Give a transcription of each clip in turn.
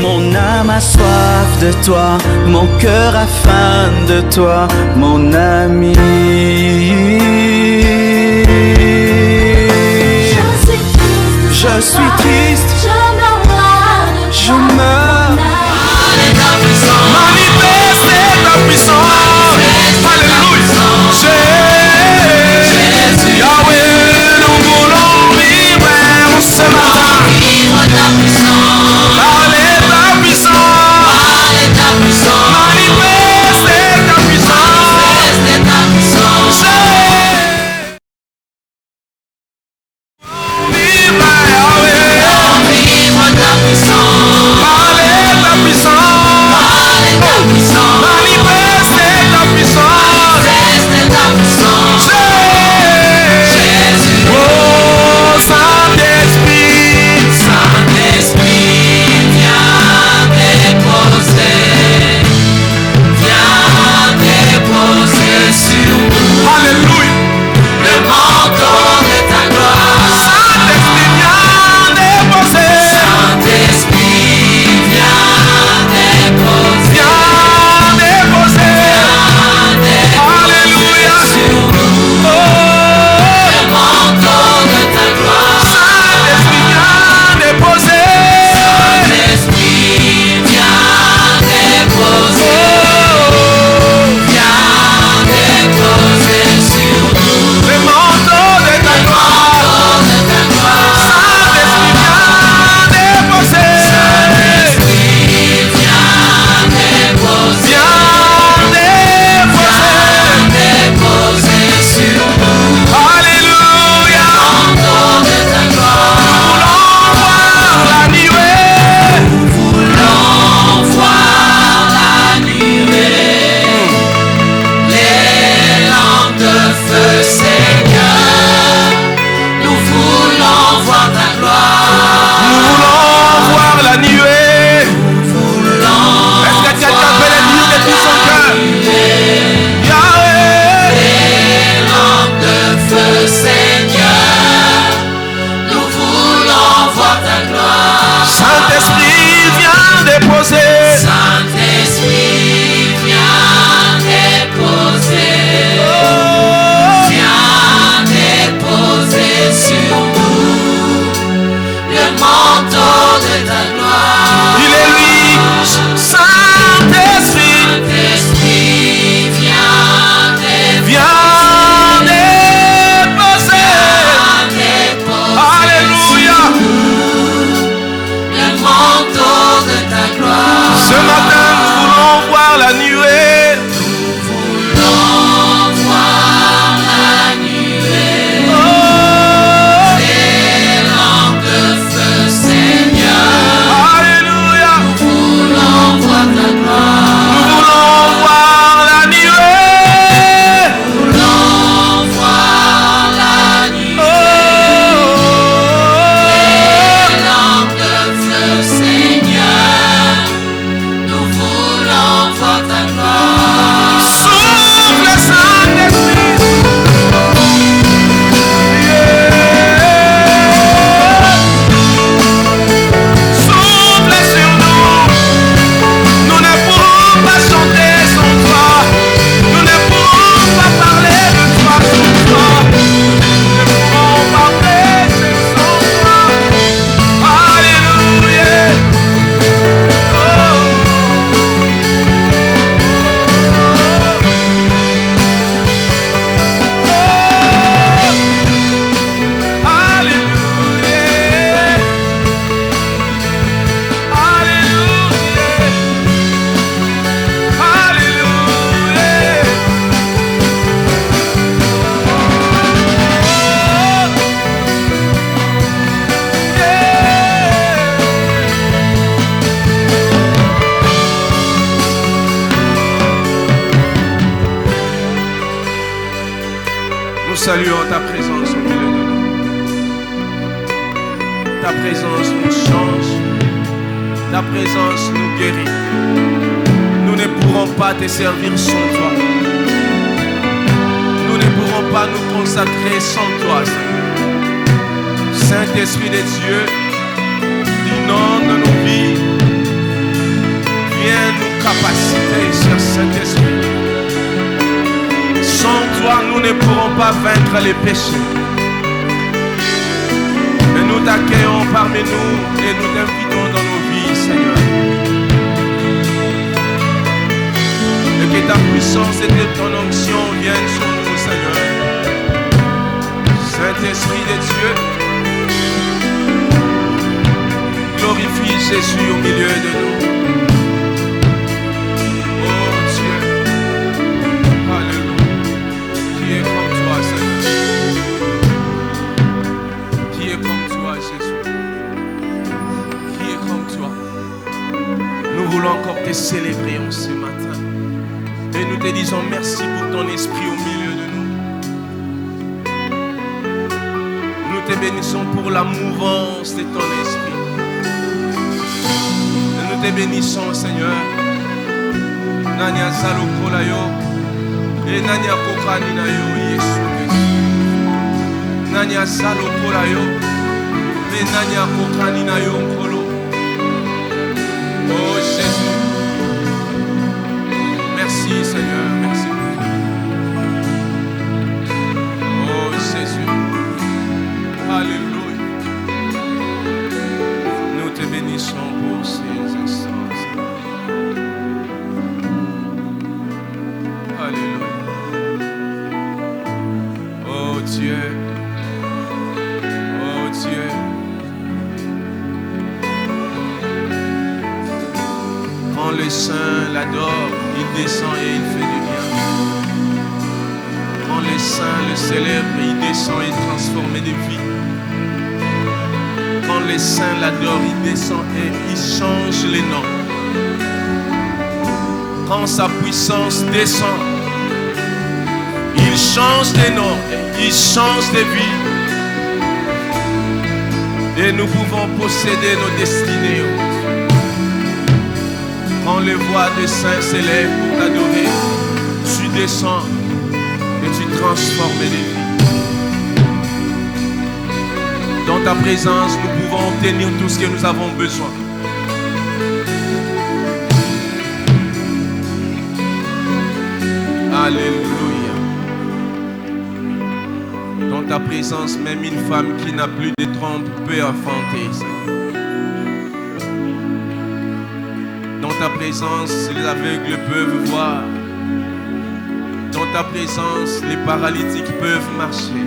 Mon âme a soif de toi, mon cœur a faim de toi, mon ami. Je suis triste, je meurs. Manifeste ta puissance. Alléluia. Jésus, Yahweh, nous voulons vivre ce matin. Parlez ta puissance. Manifeste ta puissance. Vive Yahweh. Parlez ta puissance. Manifeste ta puissance. Jésus. Oh Saint-Esprit. Saint-Esprit, viens déposer sur nous. Alléluia. Le manteau de ta gloire. Saint-Esprit, viens déposer. Saint-Esprit, viens déposer. Viens déposer. Alléluia. Sur nous. Oh. Le manteau de ta gloire. Saint-Esprit, viens déposer. Saint-Esprit, viens déposer. Viens déposer sur nous. Le manteau de ta gloire. De ta gloire. Saint-Esprit, viens déposer. Saint-Esprit, viens déposer. Viens déposer. Déposer sur nous. Alléluia. Manteau de ta gloire. Nous voulons voir la nuée. Les lampes de feu, Seigneur. Nous voulons voir ta gloire. Nous voulons voir la nuée. Est-ce que quelqu'un peut la nuée de tout son cœur? Yahweh. Les lampes de feu, Seigneur. Nous voulons voir ta gloire. Saint-Esprit, viens déposer. Saint-Esprit, viens déposer. Viens déposer sur nous le manteau de ta gloire. Il est lui. Saint-Esprit, Saint-Esprit, viens déposer. viens déposer. Alléluia. Le manteau de ta gloire. Ce matin, nous voulons voir la nuée. Voulons voir la nuée. Oh. Les lampes de feu, Seigneur. Alléluia. Voulons voir ta gloire. Nous voulons voir la nuée. Voulons voir la nuée. Oh. Les lampes de feu, Seigneur. Nous voulons voir ta gloire. Souffle Saint-Esprit. Souffle sur nous. Nous ne pourrons pas chanter sans toi. Nous ne pourrons pas parler de toi sans toi. Nous ne pourrons pas prêcher sans toi. Alléluia. Nous saluons ta présence au milieu de nous. Ta présence nous change. Ta présence nous guérit. Nous ne pourrons pas te servir sans toi. Nous ne pourrons pas nous consacrer sans toi, Seigneur. Saint-Esprit de Dieu, inonde nos vies, capacité, cher Saint-Esprit. Sans toi, nous ne pourrons pas vaincre les péchés. Mais nous t'accueillons parmi nous et nous t'invitons dans nos vies, Seigneur. Et que ta puissance et ton onction viennent sur nous, Seigneur. Saint-Esprit de Dieu, glorifie Jésus au milieu de nous. Oh Dieu, alléluia. Qui est comme toi, Seigneur? Qui est comme toi, Jésus? Qui est comme toi? Nous voulons encore te célébrer en ce matin. Et nous te disons merci pour ton esprit au milieu de nous. Nous te bénissons pour la mouvance de ton esprit. Nous te bénissons, Seigneur. Nanya Salokolayo et Nanya Kokaninayo, Yeshua. Nanya Salokolayo et Nanya Kokaninayo, Kolo. Oh Jésus. Merci, Seigneur. Merci. Oh Jésus. Alléluia. Nous te bénissons pour ces instants. Alléluia. Oh Dieu. Oh Dieu. Quand le saint l'adore, il descend et il fait du bien. Quand les saints le célèbrent, il descend et il transforme des vies. Quand les saints l'adorent, il descend et il change les noms. Quand sa puissance descend, il change des noms, il change des vies. Et nous pouvons posséder nos destinées. Quand les voix des saints s'élèvent pour t'adorer, tu descends et tu transformes les vies. Dans ta présence, nous pouvons obtenir tout ce que nous avons besoin. Alléluia. Dans ta présence, même une femme qui n'a plus de trompe peut enfanter. Dans ta présence, les aveugles peuvent voir. Dans ta présence, les paralytiques peuvent marcher.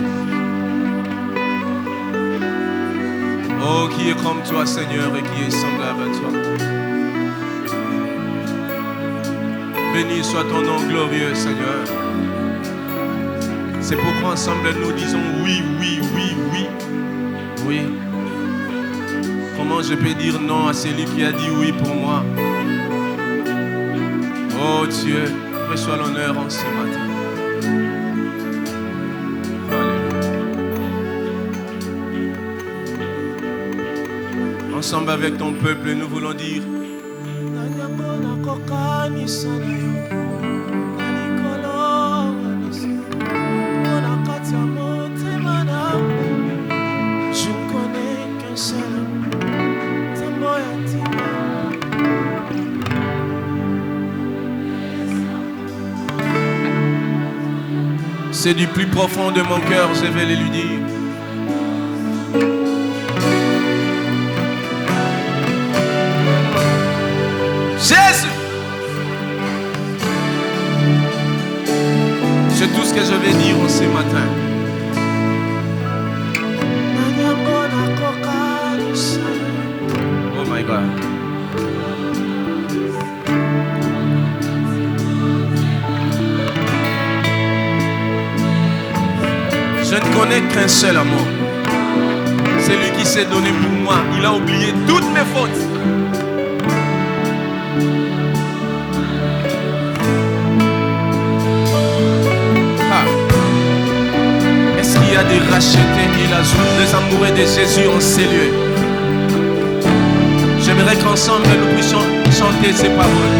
Oh, qui est comme toi, Seigneur, et qui est semblable à toi. Béni soit ton nom glorieux, Seigneur. C'est pourquoi ensemble nous disons oui, oui, oui, oui. Oui. Comment je peux dire non à celui qui a dit oui pour moi? Oh Dieu, reçois l'honneur en ce matin. Alléluia. Ensemble avec ton peuple, nous voulons dire je ne connais qu'un seul. C'est du plus profond de mon cœur, je vais le lui dire. Jésus! C'est tout ce que je vais dire en ce matin. Oh my God. Je ne connais qu'un seul amour. C'est lui qui s'est donné pour moi. Il a oublié toutes mes fautes. Ah. Est-ce qu'il y a des rachetés et la joie des amoureux de Jésus en ces lieux? J'aimerais qu'ensemble nous puissions chanter ces paroles.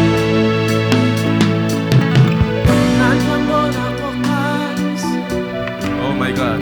Oh my God.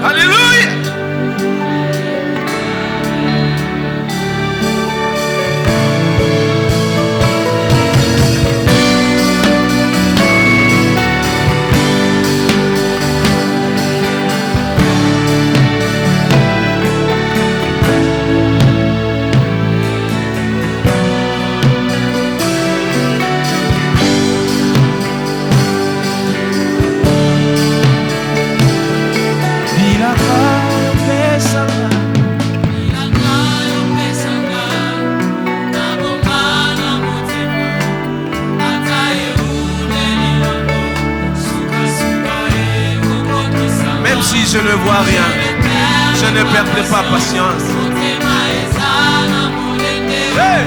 Alléluia. Même si je ne vois rien, je ne perdrai pas patience. Hey!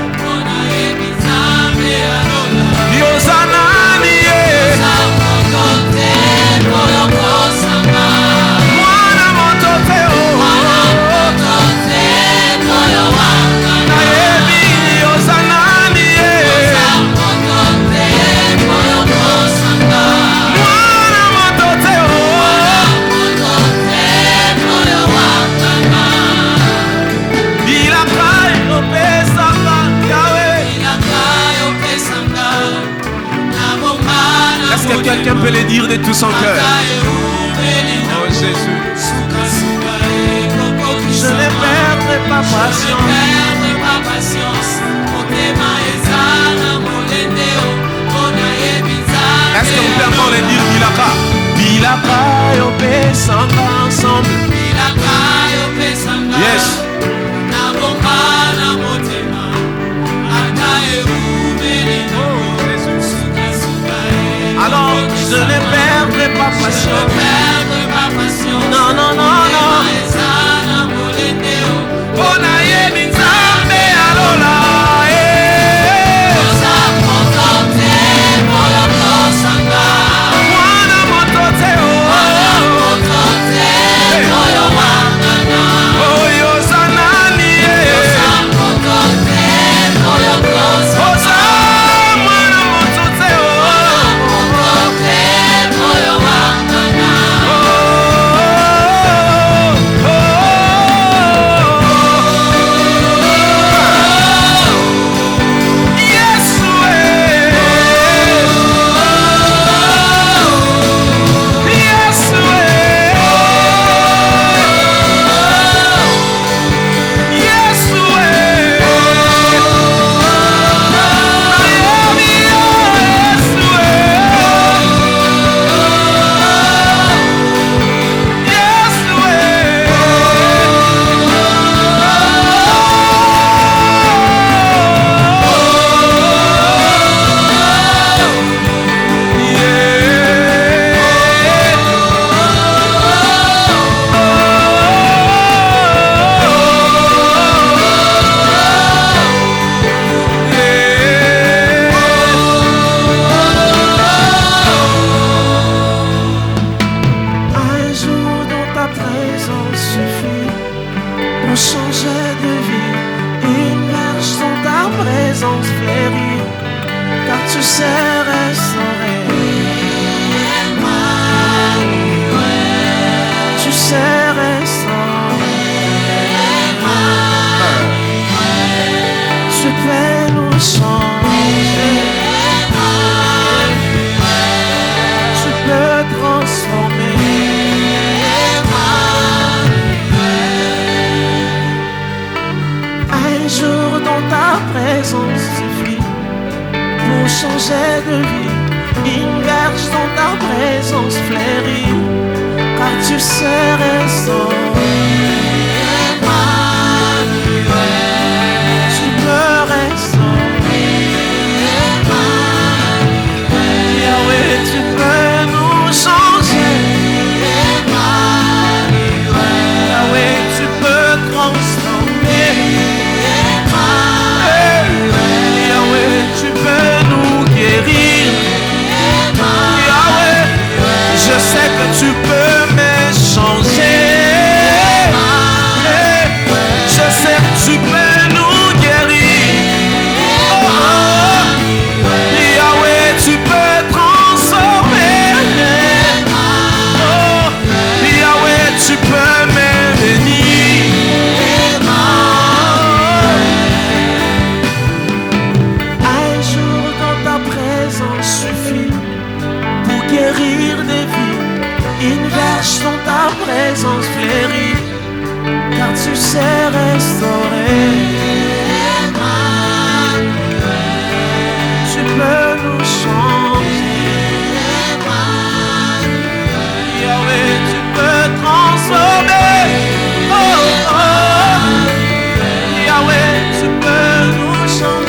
Quelqu'un peut le dire de tout son cœur. Oh Jésus. Je ne perdrai pas patience. Est-ce que vous pouvez encore le dire? Bilaka yo pesanga ensemble. Yes. Alors, je ne perdrai pas patience. Non, non, non, non. Je sais que tu peux me changer. marche dans ta présence fleurie, car tu sais restaurer. Tu peux nous changer. Yahweh, tu peux transformer. Oh, oh. Yahweh, tu peux nous changer.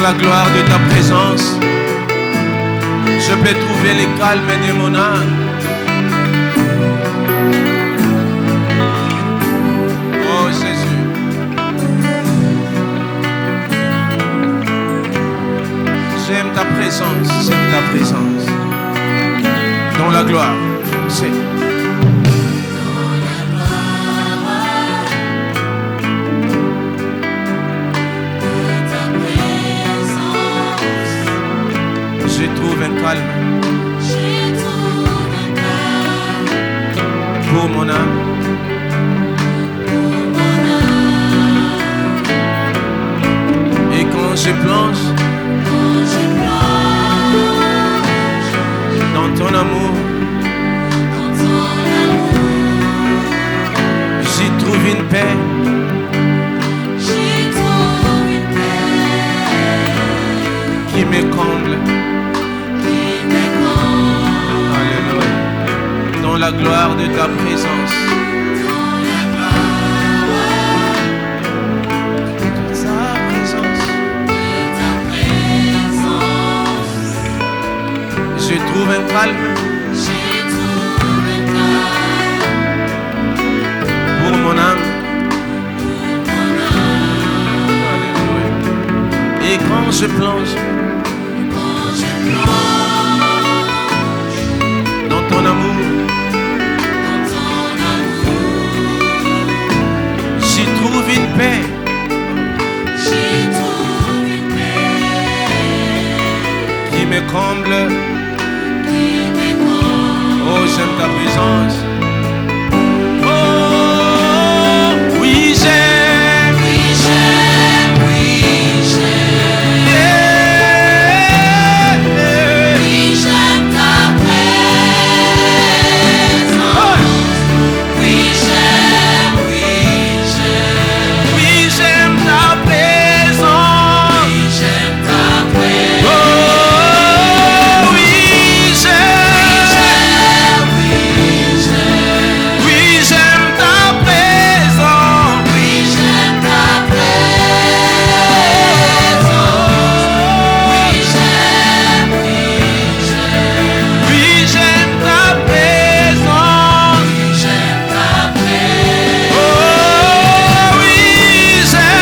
la gloire de ta présence, je peux trouver le calme de mon âme. Oh Jésus, j'aime ta présence, j'aime ta présence. dans la gloire. C'est je trouve un calme pour mon âme. Et quand je plonge dans ton amour, j'y trouve une paix. Qui me comble. Alléluia. Dans la gloire de ta présence. Je trouve un calme pour mon âme. Alléluia. Et quand je plonge dans ton amour, j'y trouve une paix. Qui me comble. Oh, j'aime ta présence. Oh, oui, j'aime. Oui, j'aime. Oui, j'aime. Yeah. Oui, j'aime ta présence. Oui, j'aime. Oui, j'aime. Oui, j'aime ta présence. Oui, j'aime ta présence. Oh, oui, j'aime.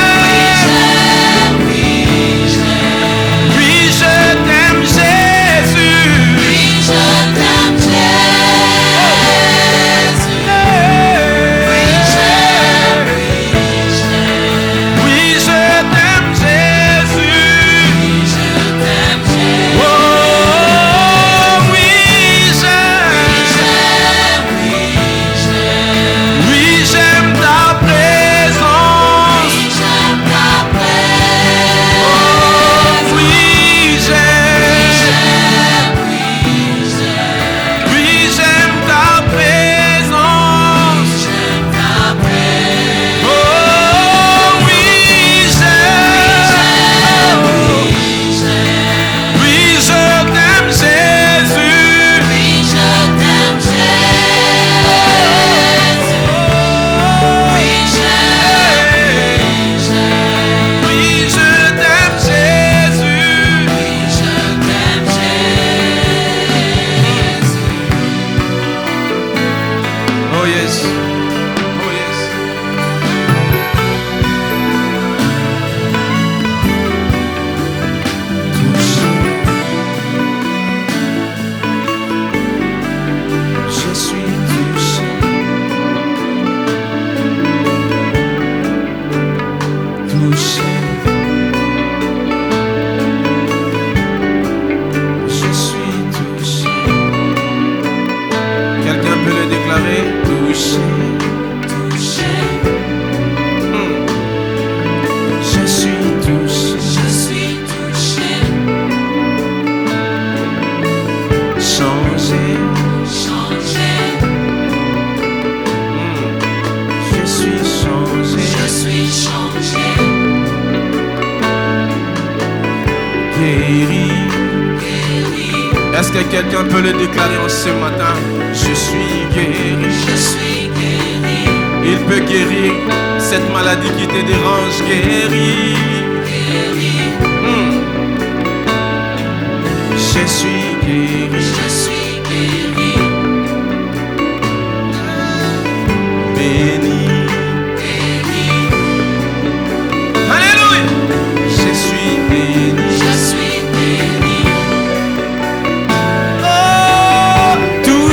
Est-ce que quelqu'un peut le déclarer en ce matin? Je suis guéri. Je suis guéri. Il peut guérir cette maladie qui te dérange. Guéri. Guéri. Je suis guéri. Je suis guéri. Béni. Guéri. Alléluia. Je suis béni. Je suis béni. Oh, tout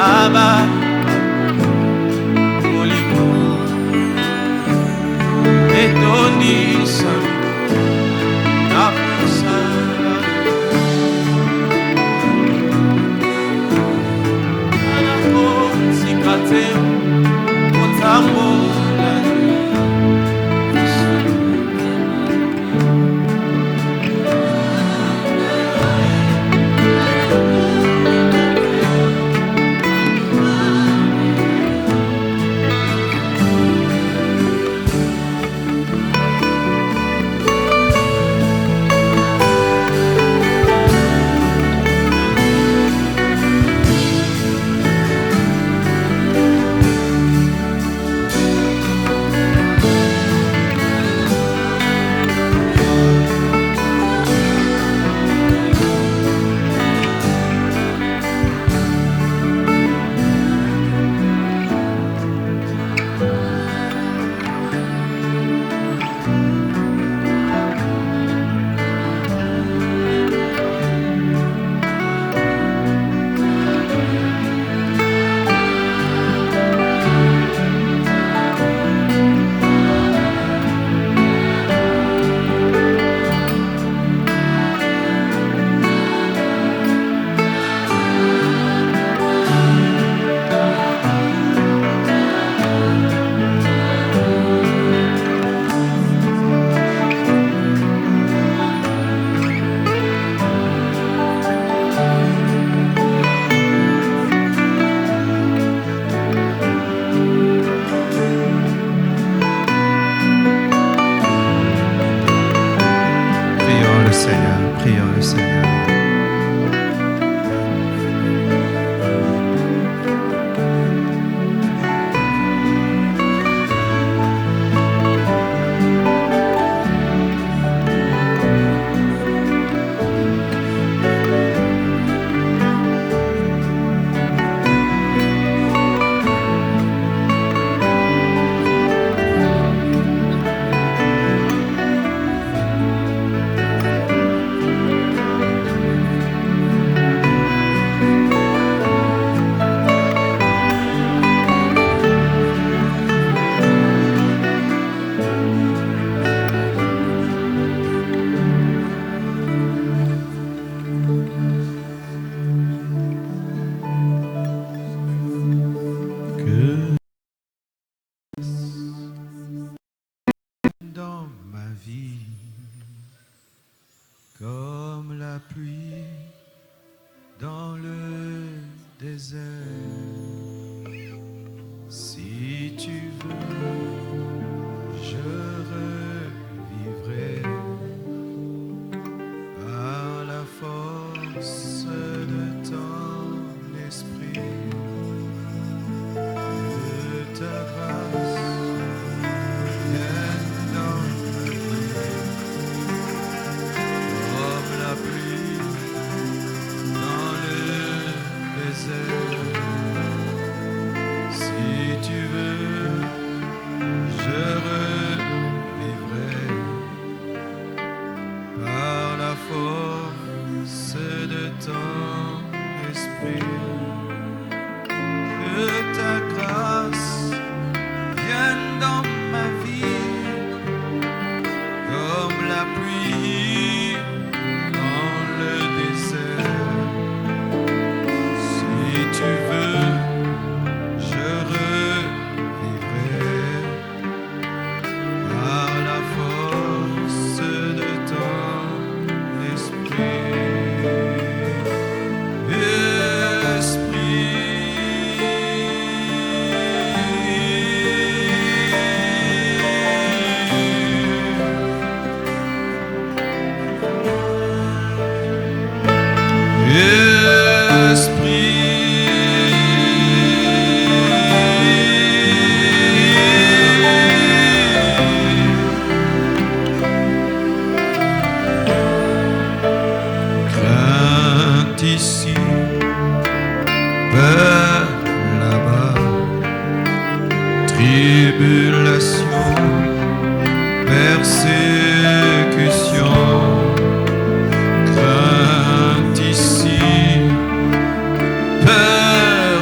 Abba, Molimo, Etonisa, Napusa, Anako, Sikate, Otambo, Prions le Seigneur. Dans ma vie, comme la pluie dans le désert, si tu veux, je revivrai par la force de ton esprit, de ta grâce. Si tu veux, je revivrai par la force de ton esprit. Que ta grâce vienne dans ma vie comme la pluie dans le désert. Si tu veux, je revivrai par la force de ton esprit. Ici, peur là-bas, tribulation, persécution, crainte ici, peur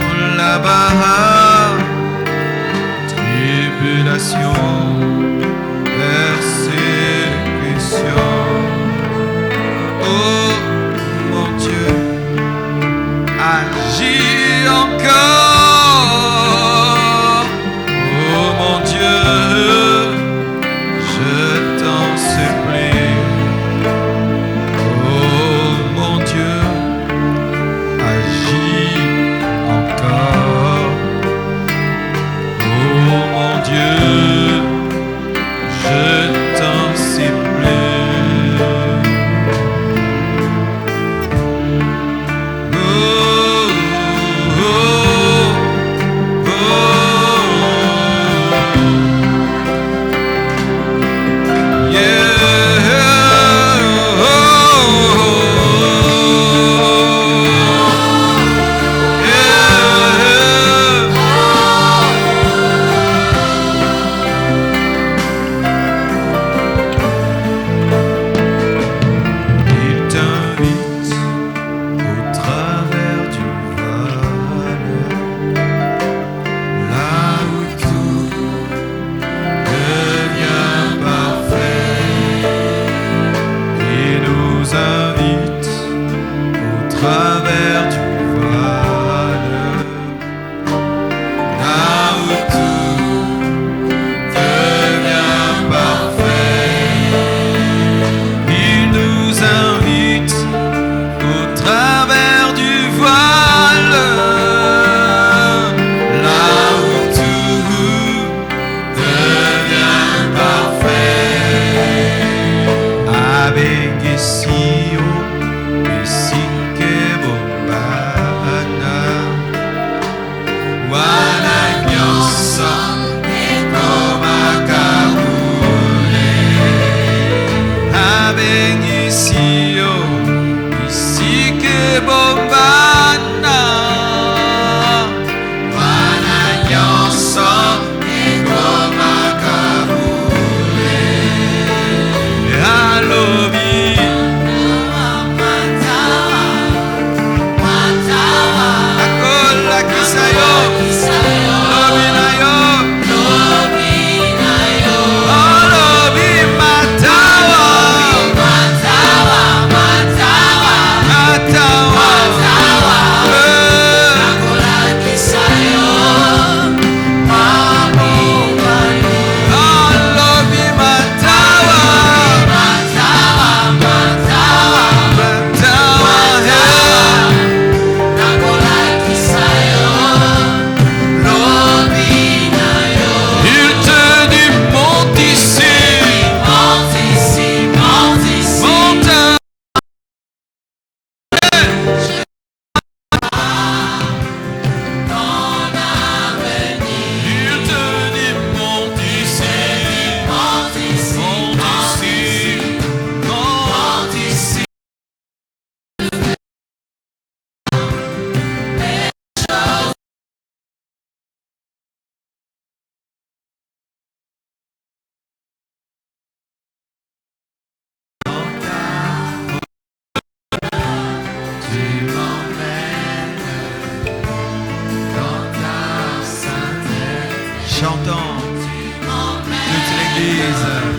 Chantons toute l'église.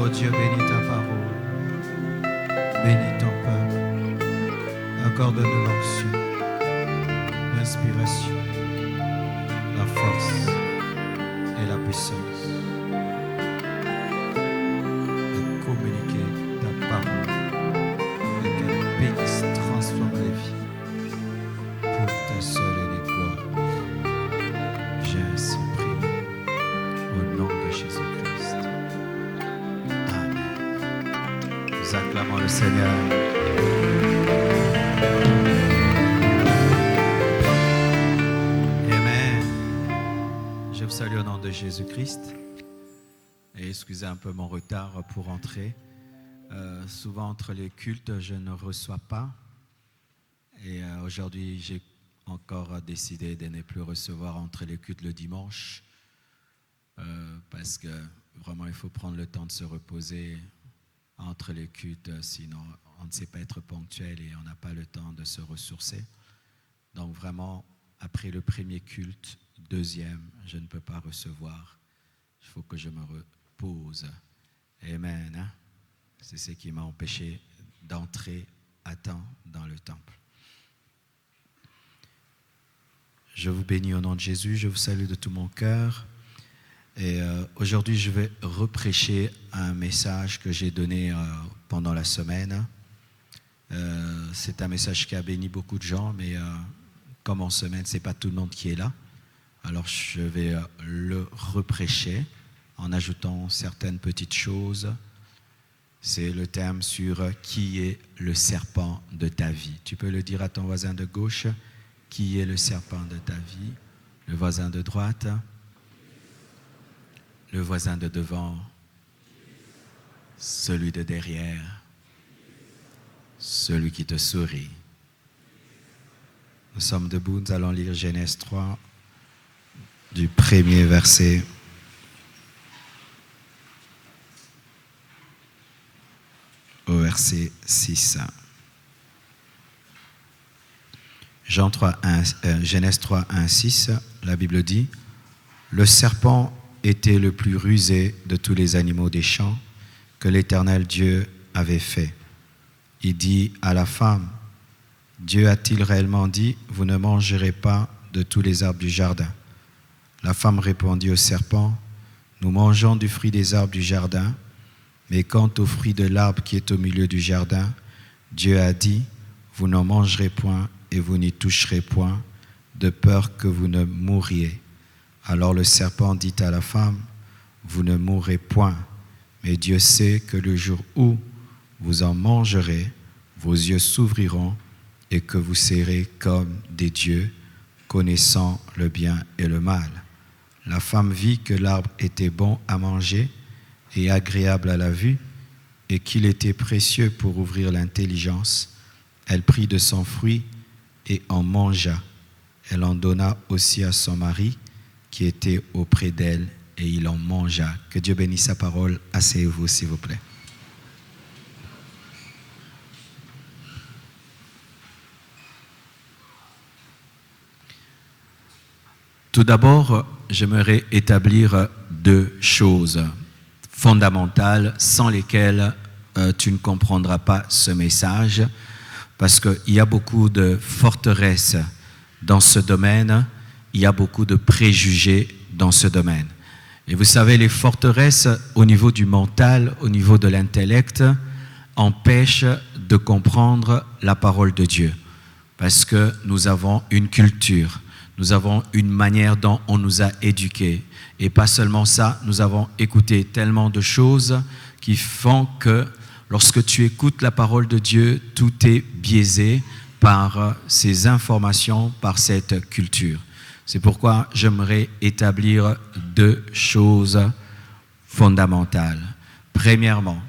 Dieu, bénis ta parole. Bénis ton peuple. Accorde-nous l'onction, l'inspiration, la force et la puissance de communiquer ta parole et qu'elle puisse transformer les vies pour ta seule et unique gloire. J'ai ainsi prié au nom de Jésus-Christ. Amen. Nous acclamons le Seigneur. Amen. Je vous salue au nom de Jésus-Christ. Et excusez un peu mon retard pour entrer. Souvent entre les cultes, je ne reçois pas. Et aujourd'hui, j'ai encore décidé de ne plus recevoir entre les cultes le dimanche. Parce que vraiment, il faut prendre le temps de se reposer entre les cultes. Sinon, on ne sait pas être ponctuel et on n'a pas le temps de se ressourcer. Donc vraiment, après le premier culte, deuxième, je ne peux pas recevoir. Il faut que je me repose. Amen. Hein? C'est ce qui m'a empêché d'entrer à temps dans le temple. Je vous bénis au nom de Jésus. Je vous salue de tout mon cœur. Et aujourd'hui, je vais reprêcher un message que j'ai donné pendant la semaine. C'est un message qui a béni beaucoup de gens, mais comme en semaine, ce n'est pas tout le monde qui est là. Alors, je vais le reprêcher en ajoutant certaines petites choses. C'est le thème sur qui est le serpent de ta vie. Tu peux le dire à ton voisin de gauche, qui est le serpent de ta vie, le voisin de droite, le voisin de devant, celui de derrière, celui qui te sourit. Nous sommes debout, nous allons lire Genèse 3, du premier verset au verset 6. Genèse 3, 1, 6, la Bible dit « Le serpent était le plus rusé de tous les animaux des champs que l'Éternel Dieu avait fait. Il dit à la femme, Dieu a-t-il réellement dit, vous ne mangerez pas de tous les arbres du jardin? La femme répondit au serpent, nous mangeons du fruit des arbres du jardin, mais quant au fruit de l'arbre qui est au milieu du jardin, Dieu a dit, vous n'en mangerez point et vous n'y toucherez point, de peur que vous ne mouriez. Alors le serpent dit à la femme, vous ne mourrez point, mais Dieu sait que le jour où vous en mangerez, vos yeux s'ouvriront et que vous serez comme des dieux, connaissant le bien et le mal. La femme vit que l'arbre était bon à manger et agréable à la vue, et qu'il était précieux pour ouvrir l'intelligence. Elle prit de son fruit et en mangea. Elle en donna aussi à son mari, qui était auprès d'elle, et il en mangea. Que Dieu bénisse sa parole. Asseyez-vous, s'il vous plaît. Tout d'abord, j'aimerais établir deux choses fondamentales sans lesquelles tu ne comprendras pas ce message, parce qu'il y a beaucoup de forteresses dans ce domaine, il y a beaucoup de préjugés dans ce domaine. Et vous savez, les forteresses au niveau du mental, au niveau de l'intellect, empêchent de comprendre la parole de Dieu, parce que nous avons une culture. Nous avons une manière dont on nous a éduqués. Et pas seulement ça, nous avons écouté tellement de choses qui font que lorsque tu écoutes la parole de Dieu, tout est biaisé par ces informations, par cette culture. C'est pourquoi j'aimerais établir deux choses fondamentales. Premièrement,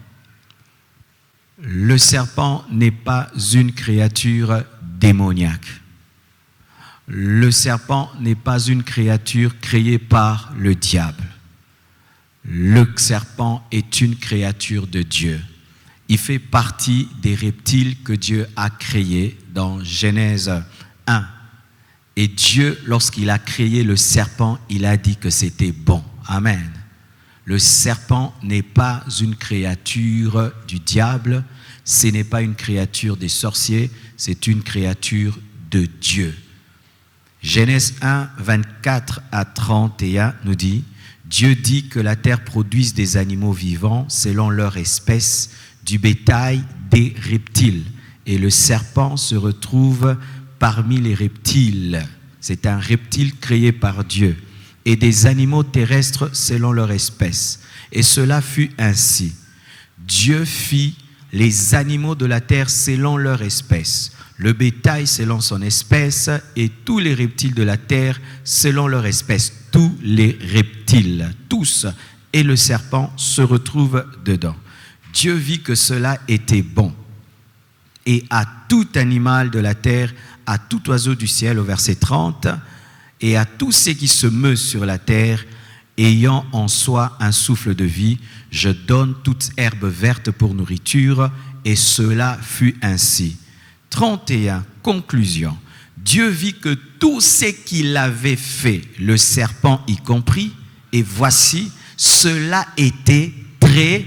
le serpent n'est pas une créature démoniaque. Le serpent n'est pas une créature créée par le diable. Le serpent est une créature de Dieu. Il fait partie des reptiles que Dieu a créés dans Genèse 1. Et Dieu, lorsqu'il a créé le serpent, il a dit que c'était bon. Amen. Le serpent n'est pas une créature du diable, ce n'est pas une créature des sorciers, c'est une créature de Dieu. Genèse 1, 24 à 31 nous dit, Dieu dit que la terre produise des animaux vivants selon leur espèce, du bétail, des reptiles. Et le serpent se retrouve parmi les reptiles. C'est un reptile créé par Dieu. Et des animaux terrestres selon leur espèce. Et cela fut ainsi. Dieu fit les animaux de la terre selon leur espèce, le bétail selon son espèce et tous les reptiles de la terre selon leur espèce. Tous les reptiles, tous. Et le serpent se retrouve dedans. Dieu vit que cela était bon. Et à tout animal de la terre, à tout oiseau du ciel, au verset 30, et à tout ce qui se meut sur la terre, ayant en soi un souffle de vie, je donne toute herbe verte pour nourriture, et cela fut ainsi. 31, conclusion. Dieu vit que tout ce qu'il avait fait, le serpent y compris, et voici, cela était très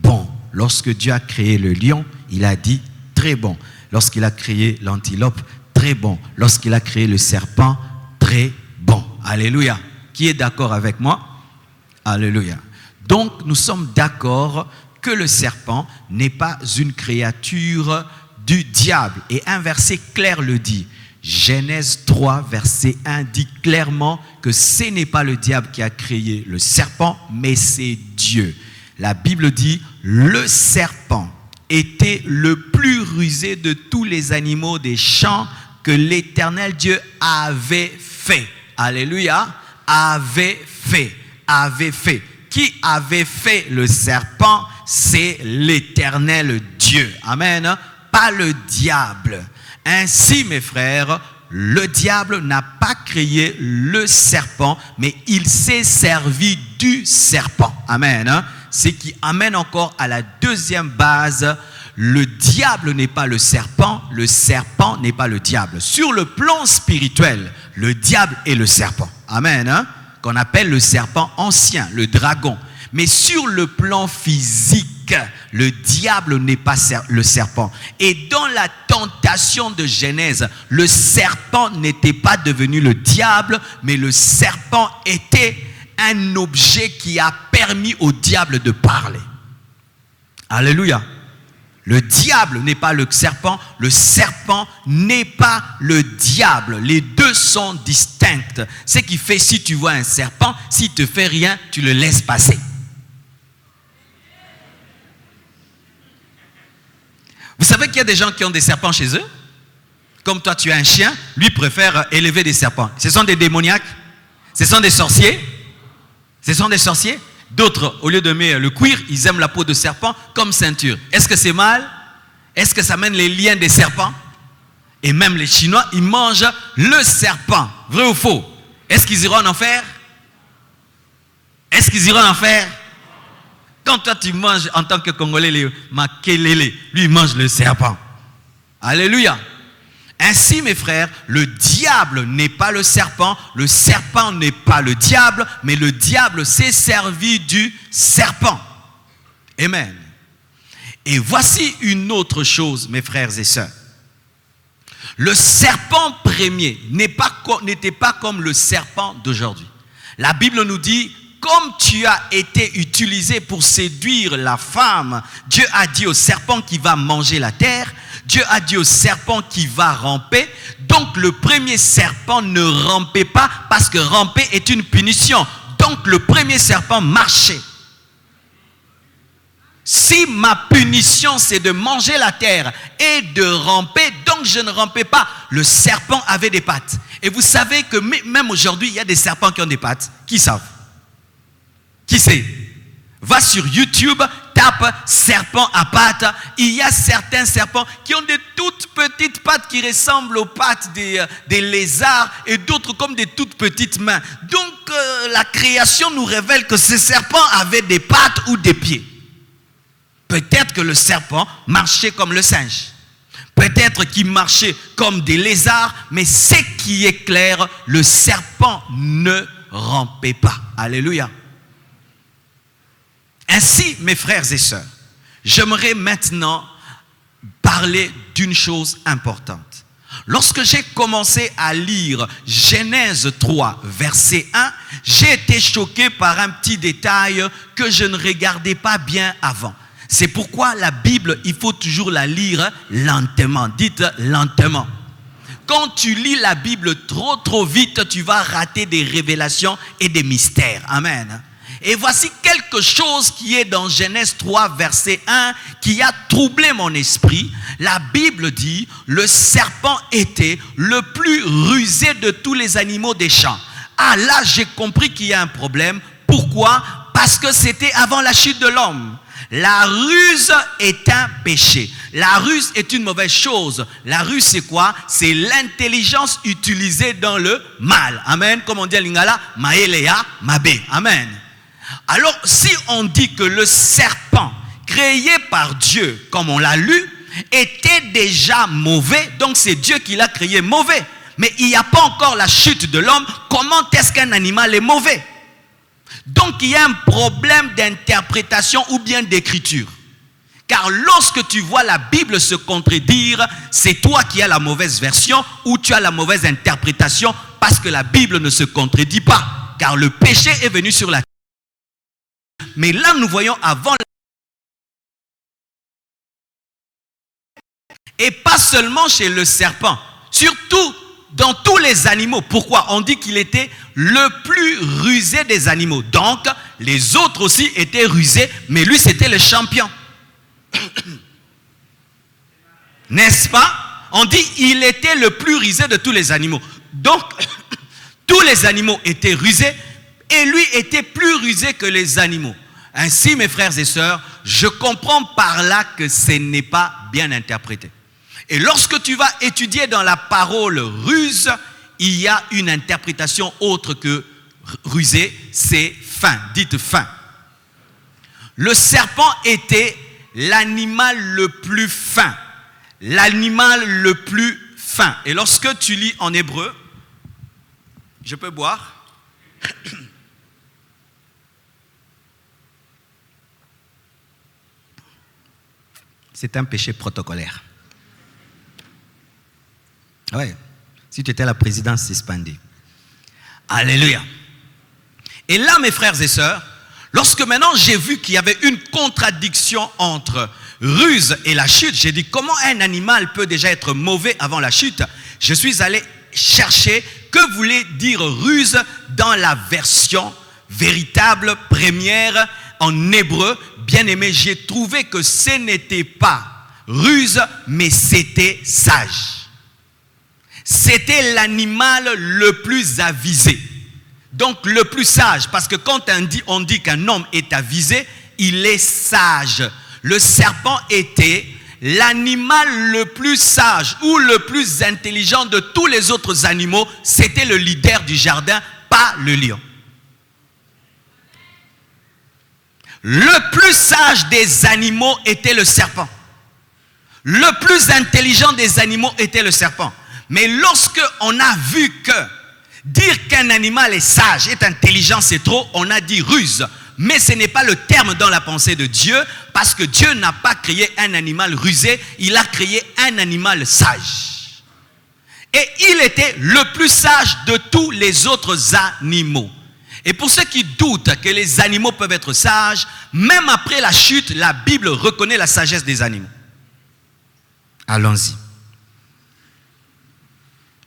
bon. Lorsque Dieu a créé le lion, il a dit très bon. Lorsqu'il a créé l'antilope, très bon. Lorsqu'il a créé le serpent, très bon. Alléluia. Qui est d'accord avec moi? Alléluia. Donc, nous sommes d'accord que le serpent n'est pas une créature du diable. Et un verset clair le dit. Genèse 3, verset 1 dit clairement que ce n'est pas le diable qui a créé le serpent, mais c'est Dieu. La Bible dit, le serpent était le plus rusé de tous les animaux des champs que l'Éternel Dieu avait fait. Alléluia. Avait fait. Qui avait fait le serpent? C'est l'Éternel Dieu. Amen. Pas le diable. Ainsi, mes frères, le diable n'a pas créé le serpent, mais il s'est servi du serpent. Amen. Ce qui amène encore à la deuxième base. Le diable n'est pas le serpent n'est pas le diable. Sur le plan spirituel, le diable est le serpent. Amen. Qu'on appelle le serpent ancien, le dragon. Mais sur le plan physique, le diable n'est pas le serpent. Et dans la tentation de Genèse, le serpent n'était pas devenu le diable, mais le serpent était un objet qui a permis au diable de parler. Alléluia. Le diable n'est pas le serpent n'est pas le diable. Les deux sont distincts. Ce qui fait, si tu vois un serpent, s'il ne te fait rien, tu le laisses passer. Vous savez qu'il y a des gens qui ont des serpents chez eux? Comme toi, tu as un chien, lui préfère élever des serpents. Ce sont des démoniaques? Ce sont des sorciers? Ce sont des sorciers? D'autres, au lieu d'aimer le cuir, ils aiment la peau de serpent comme ceinture. Est-ce que c'est mal? Est-ce que ça mène les liens des serpents? Et même les Chinois, ils mangent le serpent. Vrai ou faux? Est-ce qu'ils iront en enfer? Est-ce qu'ils iront en enfer? Quand toi tu manges en tant que Congolais les makelele, lui il mange le serpent. Alléluia. Ainsi, mes frères, le diable n'est pas le serpent n'est pas le diable, mais le diable s'est servi du serpent. Amen. Et voici une autre chose, mes frères et sœurs. Le serpent premier n'était pas comme le serpent d'aujourd'hui. La Bible nous dit, comme tu as été utilisé pour séduire la femme, Dieu a dit au serpent qui va manger la terre, Dieu a dit au serpent qui va ramper. Donc le premier serpent ne rampait pas parce que ramper est une punition. Donc le premier serpent marchait. Si ma punition c'est de manger la terre et de ramper, donc je ne rampais pas. Le serpent avait des pattes. Et vous savez que même aujourd'hui, il y a des serpents qui ont des pattes. Qui savent? Qui sait? Va sur YouTube, tape serpent à pattes. Il y a certains serpents qui ont des toutes petites pattes qui ressemblent aux pattes des lézards et d'autres comme des toutes petites mains. Donc la création nous révèle que ces serpents avaient des pattes ou des pieds. Peut-être que le serpent marchait comme le singe. Peut-être qu'il marchait comme des lézards. Mais ce qui est clair, le serpent ne rampait pas. Alléluia. Ainsi, mes frères et sœurs, j'aimerais maintenant parler d'une chose importante. Lorsque j'ai commencé à lire Genèse 3, verset 1, j'ai été choqué par un petit détail que je ne regardais pas bien avant. C'est pourquoi la Bible, il faut toujours la lire lentement. Dites lentement. Quand tu lis la Bible trop vite, tu vas rater des révélations et des mystères. Amen. Et voici quelque chose qui est dans Genèse 3, verset 1, qui a troublé mon esprit. La Bible dit, le serpent était le plus rusé de tous les animaux des champs. Ah là, j'ai compris qu'il y a un problème. Pourquoi? Parce que c'était avant la chute de l'homme. La ruse est un péché. La ruse est une mauvaise chose. La ruse, c'est quoi? C'est l'intelligence utilisée dans le mal. Amen. Comme on dit à Lingala, maelea mabe. Amen. Alors, si on dit que le serpent créé par Dieu, comme on l'a lu, était déjà mauvais, donc c'est Dieu qui l'a créé mauvais. Mais il n'y a pas encore la chute de l'homme. Comment est-ce qu'un animal est mauvais? Donc il y a un problème d'interprétation ou bien d'écriture. Car lorsque tu vois la Bible se contredire, c'est toi qui as la mauvaise version ou tu as la mauvaise interprétation parce que la Bible ne se contredit pas. Car le péché est venu sur la terre. Mais là nous voyons avant et pas seulement chez le serpent, surtout dans tous les animaux. Pourquoi? On dit qu'il était le plus rusé des animaux. Donc, les autres aussi étaient rusés, mais lui, c'était le champion. N'est-ce pas? On dit qu'il était le plus rusé de tous les animaux. Donc, tous les animaux étaient rusés, et lui était plus rusé que les animaux. Ainsi, mes frères et sœurs, je comprends par là que ce n'est pas bien interprété. Et lorsque tu vas étudier dans la parole ruse, il y a une interprétation autre que rusé, c'est fin. Dites fin. Le serpent était l'animal le plus fin. L'animal le plus fin. Et lorsque tu lis en hébreu, je peux boire? C'est un péché protocolaire. Ouais. Si tu étais à la présidence, c'est suspendé. Alléluia. Et là, mes frères et sœurs, lorsque maintenant j'ai vu qu'il y avait une contradiction entre ruse et la chute, j'ai dit comment un animal peut déjà être mauvais avant la chute? Je suis allé chercher que voulait dire ruse dans la version véritable première en hébreu. Bien aimé, j'ai trouvé que ce n'était pas ruse, mais c'était sage. C'était l'animal le plus avisé. Donc le plus sage, parce que quand on dit qu'un homme est avisé, il est sage. Le serpent était l'animal le plus sage ou le plus intelligent de tous les autres animaux. C'était le leader du jardin, pas le lion. Le plus sage des animaux était le serpent. Le plus intelligent des animaux était le serpent. Mais lorsque on a vu que dire qu'un animal est sage, est intelligent, c'est trop, on a dit ruse. Mais ce n'est pas le terme dans la pensée de Dieu, parce que Dieu n'a pas créé un animal rusé, il a créé un animal sage. Et il était le plus sage de tous les autres animaux. Et pour ceux qui doutent que les animaux peuvent être sages, même après la chute, la Bible reconnaît la sagesse des animaux. Allons-y.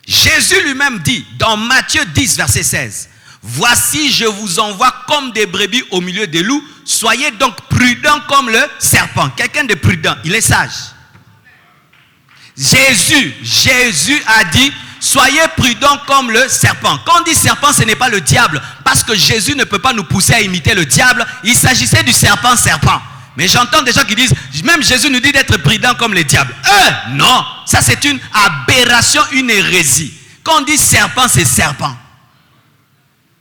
Jésus lui-même dit dans Matthieu 10, verset 16, « Voici, je vous envoie comme des brebis au milieu des loups. Soyez donc prudents comme le serpent. » Quelqu'un de prudent, il est sage. Jésus a dit, « Soyez prudents comme le serpent. » Quand on dit serpent, ce n'est pas le diable. Parce que Jésus ne peut pas nous pousser à imiter le diable. Il s'agissait du serpent. Mais j'entends des gens qui disent, même Jésus nous dit d'être prudent comme les diables. Non, ça c'est une aberration, une hérésie. Quand on dit serpent, c'est serpent.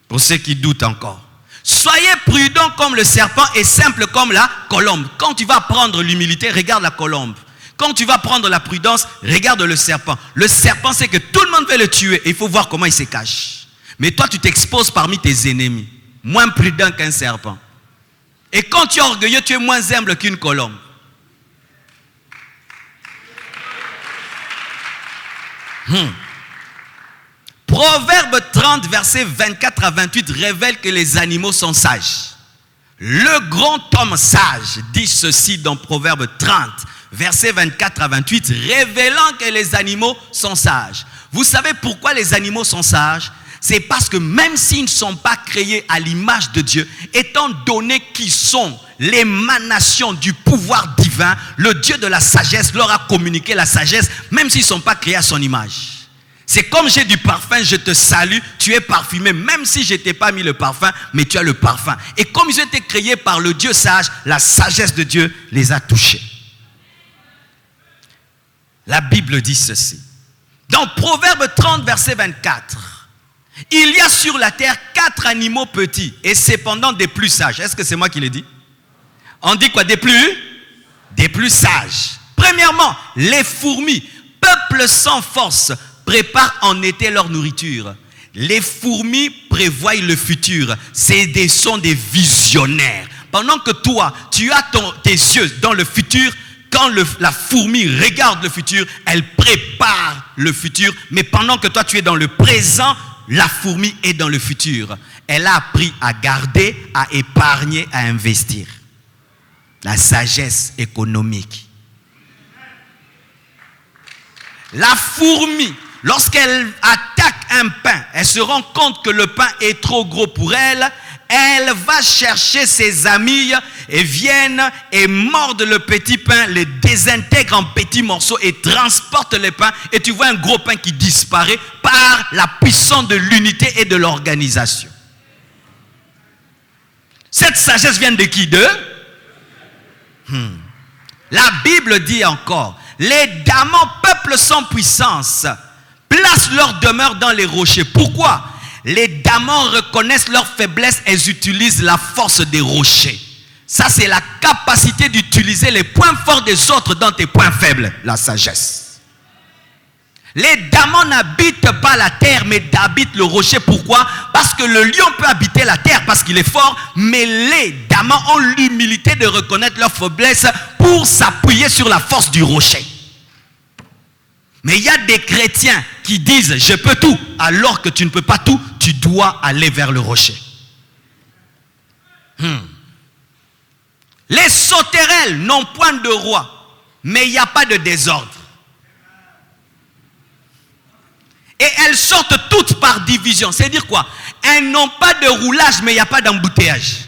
Pour ceux qui doutent encore. Soyez prudents comme le serpent et simple comme la colombe. Quand tu vas prendre l'humilité, regarde la colombe. Quand tu vas prendre la prudence, regarde le serpent. Le serpent, c'est que tout le monde veut le tuer. Et il faut voir comment il se cache. Mais toi, tu t'exposes parmi tes ennemis. Moins prudent qu'un serpent. Et quand tu es orgueilleux, tu es moins humble qu'une colombe. Proverbe 30, versets 24 à 28 révèle que les animaux sont sages. Le grand homme sage dit ceci dans Proverbe 30, versets 24 à 28, révélant que les animaux sont sages. Vous savez pourquoi les animaux sont sages? C'est parce que même s'ils ne sont pas créés à l'image de Dieu, étant donné qu'ils sont l'émanation du pouvoir divin, le Dieu de la sagesse leur a communiqué la sagesse, même s'ils ne sont pas créés à son image. C'est comme j'ai du parfum, je te salue, tu es parfumé, même si je ne t'ai pas mis le parfum, mais tu as le parfum. Et comme ils ont été créés par le Dieu sage, la sagesse de Dieu les a touchés. La Bible dit ceci. Dans Proverbe 30, verset 24, il y a sur la terre 4 animaux petits et cependant des plus sages. Est-ce que c'est moi qui l'ai dit? On dit quoi? Des plus sages. Premièrement, les fourmis, peuple sans force, préparent en été leur nourriture. Les fourmis prévoient le futur. Sont des visionnaires. Pendant que toi, tu as tes yeux dans le futur, quand la fourmi regarde le futur, elle prépare le futur. Mais pendant que toi, tu es dans le présent, la fourmi est dans le futur. Elle a appris à garder, à épargner, à investir. La sagesse économique. La fourmi, lorsqu'elle attaque un pain, elle se rend compte que le pain est trop gros pour elle. Elle va chercher ses amis et viennent et mordent le petit pain, les désintègrent en petits morceaux et transportent le pain. Et tu vois un gros pain qui disparaît par la puissance de l'unité et de l'organisation. Cette sagesse vient de qui? La Bible dit encore, les damans, peuple sans puissance, placent leur demeure dans les rochers. Pourquoi? Les damans reconnaissent leur faiblesse et utilisent la force des rochers. Ça, c'est la capacité d'utiliser les points forts des autres dans tes points faibles, la sagesse. Les damans n'habitent pas la terre, mais habitent le rocher. Pourquoi? Parce que le lion peut habiter la terre parce qu'il est fort, mais les damans ont l'humilité de reconnaître leur faiblesse pour s'appuyer sur la force du rocher. Mais il y a des chrétiens qui disent « je peux tout », alors que tu ne peux pas tout, tu dois aller vers le rocher. Les sauterelles n'ont point de roi, mais il n'y a pas de désordre. Et elles sortent toutes par division. C'est-à-dire quoi? Elles n'ont pas de roulage, mais il n'y a pas d'embouteillage.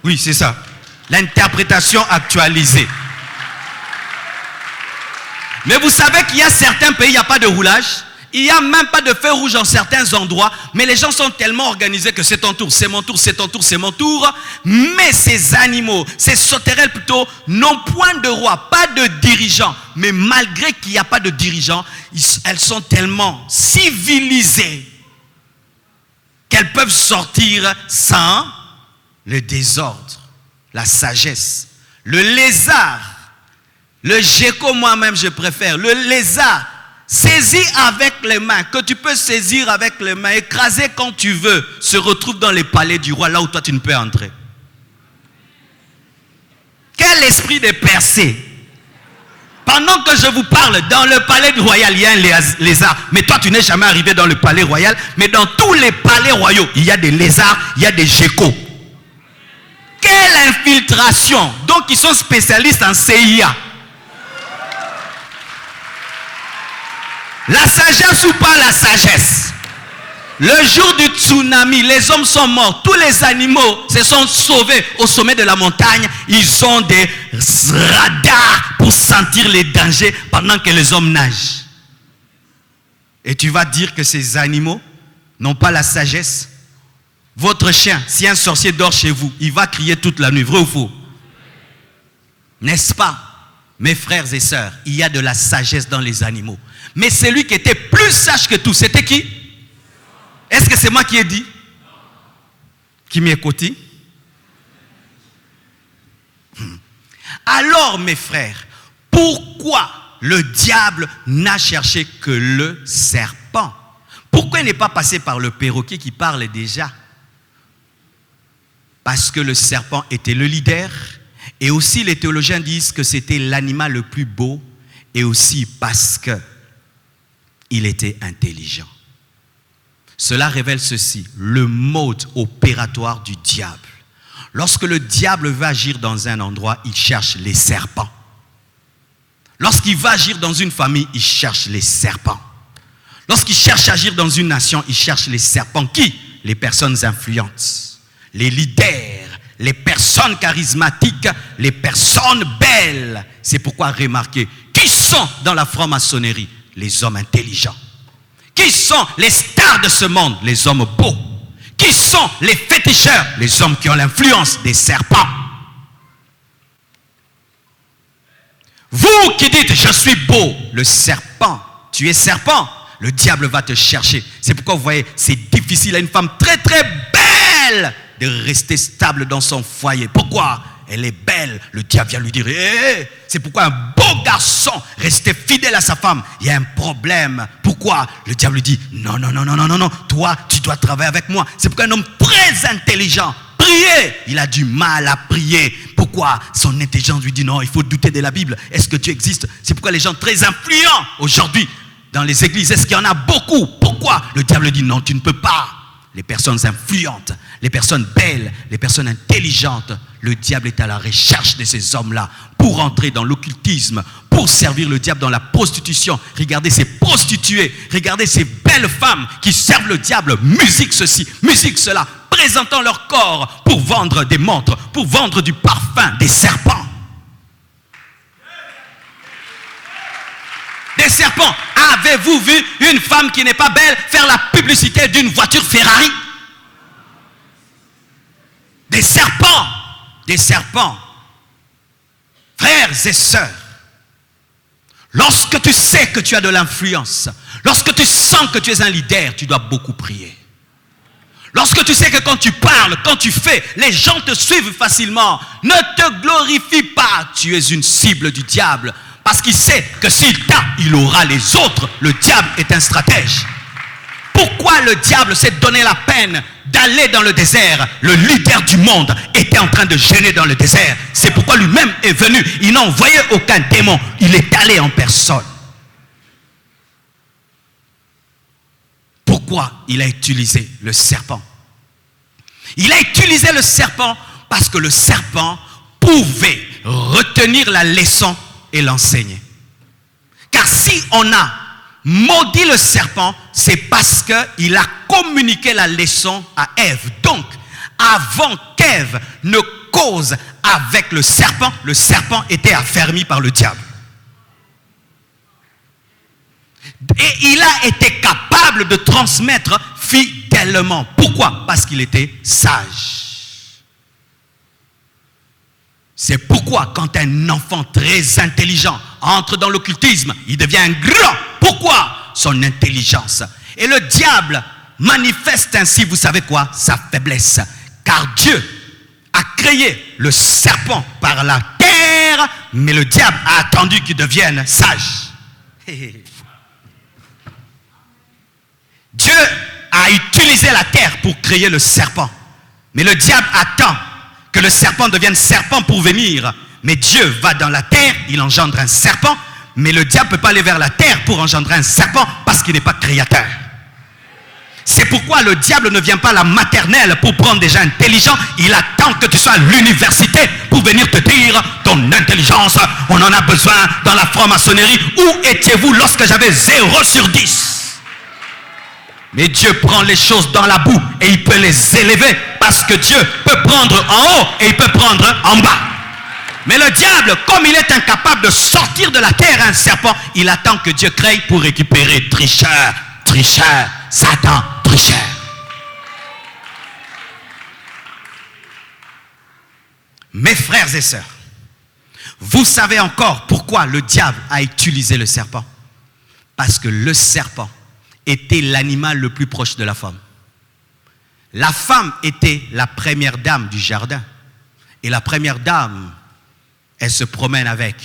Oui, c'est ça. L'interprétation actualisée. Mais vous savez qu'il y a certains pays, il n'y a pas de roulage. Il n'y a même pas de feu rouge en certains endroits. Mais les gens sont tellement organisés que c'est ton tour, c'est mon tour, c'est ton tour, c'est mon tour. Mais ces animaux, ces sauterelles plutôt, n'ont point de roi, pas de dirigeant. Mais malgré qu'il n'y a pas de dirigeant, elles sont tellement civilisées qu'elles peuvent sortir sans le désordre, la sagesse. Le lézard, le gecko, moi-même je préfère, le lézard, saisi avec les mains, que tu peux saisir avec les mains, écraser quand tu veux, se retrouve dans les palais du roi, là où toi tu ne peux entrer. Quel esprit de percée! Pendant que je vous parle, dans le palais du royal, il y a un lézard. Mais toi, tu n'es jamais arrivé dans le palais royal. Mais dans tous les palais royaux, il y a des lézards, il y a des geckos. Quelle infiltration! Donc, ils sont spécialistes en CIA. La sagesse ou pas la sagesse? Le jour du tsunami, les hommes sont morts. Tous les animaux se sont sauvés au sommet de la montagne. Ils ont des radars pour sentir les dangers pendant que les hommes nagent. Et tu vas dire que ces animaux n'ont pas la sagesse? Votre chien, si un sorcier dort chez vous, il va crier toute la nuit. Vrai ou faux? N'est-ce pas? Mes frères et sœurs, il y a de la sagesse dans les animaux. Mais celui qui était plus sage que tout, c'était qui? Est-ce que c'est moi qui ai dit? Qui m'écoute? Alors, mes frères, pourquoi le diable n'a cherché que le serpent? Pourquoi il n'est pas passé par le perroquet qui parle déjà? parce que le serpent était le leader, et aussi les théologiens disent que c'était l'animal le plus beau, et aussi parce qu'il était intelligent. Cela révèle ceci, le mode opératoire du diable. Lorsque le diable veut agir dans un endroit, il cherche les serpents. Lorsqu'il va agir dans une famille, il cherche les serpents. Lorsqu'il cherche à agir dans une nation, il cherche les serpents. Qui? Les personnes influentes, les leaders, les personnes charismatiques, les personnes belles. C'est pourquoi remarquez, qui sont dans la franc-maçonnerie? Les hommes intelligents. Qui sont les stars de ce monde? Les hommes beaux. Qui sont les féticheurs? Les hommes qui ont l'influence des serpents. Vous qui dites, je suis beau, le serpent, tu es serpent, le diable va te chercher. C'est pourquoi vous voyez, c'est difficile à une femme très très belle de rester stable dans son foyer. Pourquoi? Elle est belle, le diable vient lui dire, hey! C'est pourquoi un beau garçon, rester fidèle à sa femme, il y a un problème. Pourquoi? Le diable lui dit, non, toi, tu dois travailler avec moi. C'est pourquoi un homme très intelligent, prier, il a du mal à prier. Pourquoi? Son intelligence lui dit, non, il faut douter de la Bible. Est-ce que Dieu existe? C'est pourquoi les gens très influents aujourd'hui, dans les églises, est-ce qu'il y en a beaucoup? Pourquoi? Le diable dit, non, tu ne peux pas. Les personnes influentes, les personnes belles, les personnes intelligentes, le diable est à la recherche de ces hommes-là pour entrer dans l'occultisme, pour servir le diable dans la prostitution. Regardez ces prostituées, regardez ces belles femmes qui servent le diable, musique ceci, musique cela, présentant leur corps pour vendre des montres, pour vendre du parfum, des serpents. Des serpents. Avez-vous vu une femme qui n'est pas belle faire la publicité d'une voiture Ferrari? Des serpents. Des serpents. Frères et sœurs, lorsque tu sais que tu as de l'influence, lorsque tu sens que tu es un leader, tu dois beaucoup prier. Lorsque tu sais que quand tu parles, quand tu fais, les gens te suivent facilement, ne te glorifie pas, tu es une cible du diable. Parce qu'il sait que s'il t'a, il aura les autres. Le diable est un stratège. Pourquoi le diable s'est donné la peine d'aller dans le désert? Le leader du monde était en train de jeûner dans le désert. C'est pourquoi lui-même est venu. Il n'a envoyé aucun démon. Il est allé en personne. Pourquoi il a utilisé le serpent? Il a utilisé le serpent parce que le serpent pouvait retenir la leçon et l'enseigner. Car si on a maudit le serpent, c'est parce qu'il a communiqué la leçon à Ève. Donc, avant qu'Ève ne cause avec le serpent était affermi par le diable. Et il a été capable de transmettre fidèlement. Pourquoi? Parce qu'il était sage. C'est pourquoi quand un enfant très intelligent entre dans l'occultisme, il devient un grand. Pourquoi? Son intelligence. Et le diable manifeste ainsi, vous savez quoi? Sa faiblesse. Car Dieu a créé le serpent par la terre, mais le diable a attendu qu'il devienne sage. Dieu a utilisé la terre pour créer le serpent. Mais le diable attend que le serpent devienne serpent pour venir. Mais Dieu va dans la terre, il engendre un serpent. Mais le diable ne peut pas aller vers la terre pour engendrer un serpent parce qu'il n'est pas créateur. C'est pourquoi le diable ne vient pas à la maternelle pour prendre des gens intelligents. Il attend que tu sois à l'université pour venir te dire ton intelligence, on en a besoin dans la franc-maçonnerie. Où étiez-vous lorsque j'avais 0 sur 10? Mais Dieu prend les choses dans la boue et il peut les élever parce que Dieu peut prendre en haut et il peut prendre en bas. Mais le diable, comme il est incapable de sortir de la terre un serpent, il attend que Dieu crée pour récupérer. Tricheur, tricheur, Satan, tricheur. Mes frères et sœurs, vous savez encore pourquoi le diable a utilisé le serpent? Parce que le serpent était l'animal le plus proche de la femme. La femme était la première dame du jardin. Et la première dame, elle se promène avec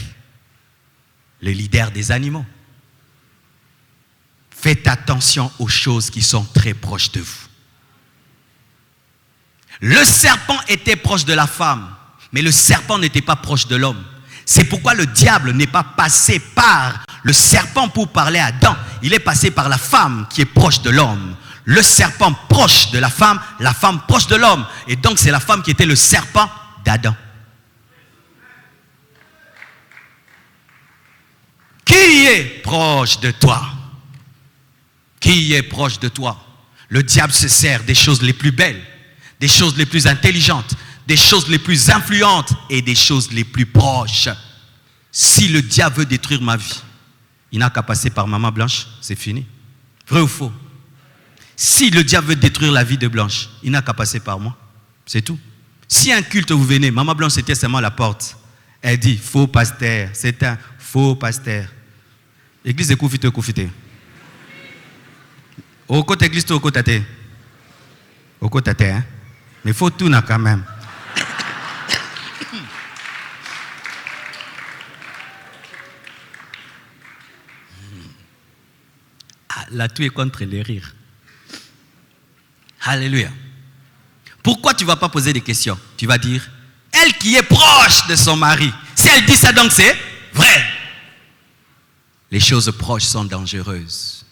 le leader des animaux. Faites attention aux choses qui sont très proches de vous. Le serpent était proche de la femme, mais le serpent n'était pas proche de l'homme. C'est pourquoi le diable n'est pas passé par le serpent pour parler à Adam. Il est passé par la femme qui est proche de l'homme. Le serpent proche de la femme proche de l'homme. Et donc c'est la femme qui était le serpent d'Adam. Qui est proche de toi? Qui est proche de toi? Le diable se sert des choses les plus belles, des choses les plus intelligentes, des choses les plus influentes et des choses les plus proches. Si le diable veut détruire ma vie, il n'a qu'à passer par Maman Blanche, c'est fini. Vrai ou faux? Si le diable veut détruire la vie de Blanche, il n'a qu'à passer par moi. C'est tout. Si un culte vous venez, Maman Blanche c'était seulement à la porte. Elle dit, faux pasteur, c'est un faux pasteur. Église de Koufité. Au côté église, au côté tate. Au côté tate, hein. Mais il faut tout quand même. Là, tout est contre les rires. Alléluia. Pourquoi tu ne vas pas poser des questions? Tu vas dire, elle qui est proche de son mari, si elle dit ça, donc c'est vrai. Les choses proches sont dangereuses.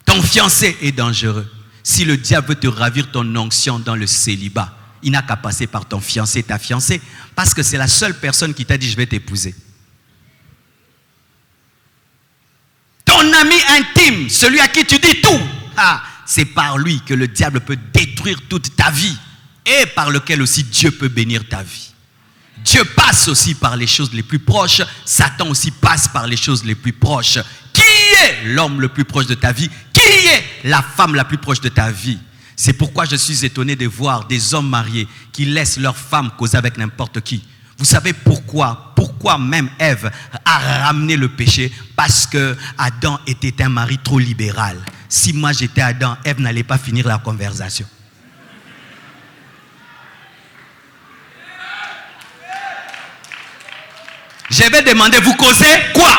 Ton fiancé est dangereux. Si le diable veut te ravir ton onction dans le célibat, il n'a qu'à passer par ton fiancé, ta fiancée, parce que c'est la seule personne qui t'a dit, je vais t'épouser. Ton ami intime, celui à qui tu dis tout, c'est par lui que le diable peut détruire toute ta vie et par lequel aussi Dieu peut bénir ta vie. Dieu passe aussi par les choses les plus proches, Satan aussi passe par les choses les plus proches. Qui est l'homme le plus proche de ta vie? Qui est la femme la plus proche de ta vie? C'est pourquoi je suis étonné de voir des hommes mariés qui laissent leur femme causer avec n'importe qui. Vous savez pourquoi? Pourquoi même Ève a ramené le péché? Parce que Adam était un mari trop libéral. Si moi j'étais Adam, Ève n'allait pas finir la conversation. Je vais demander, vous causez quoi?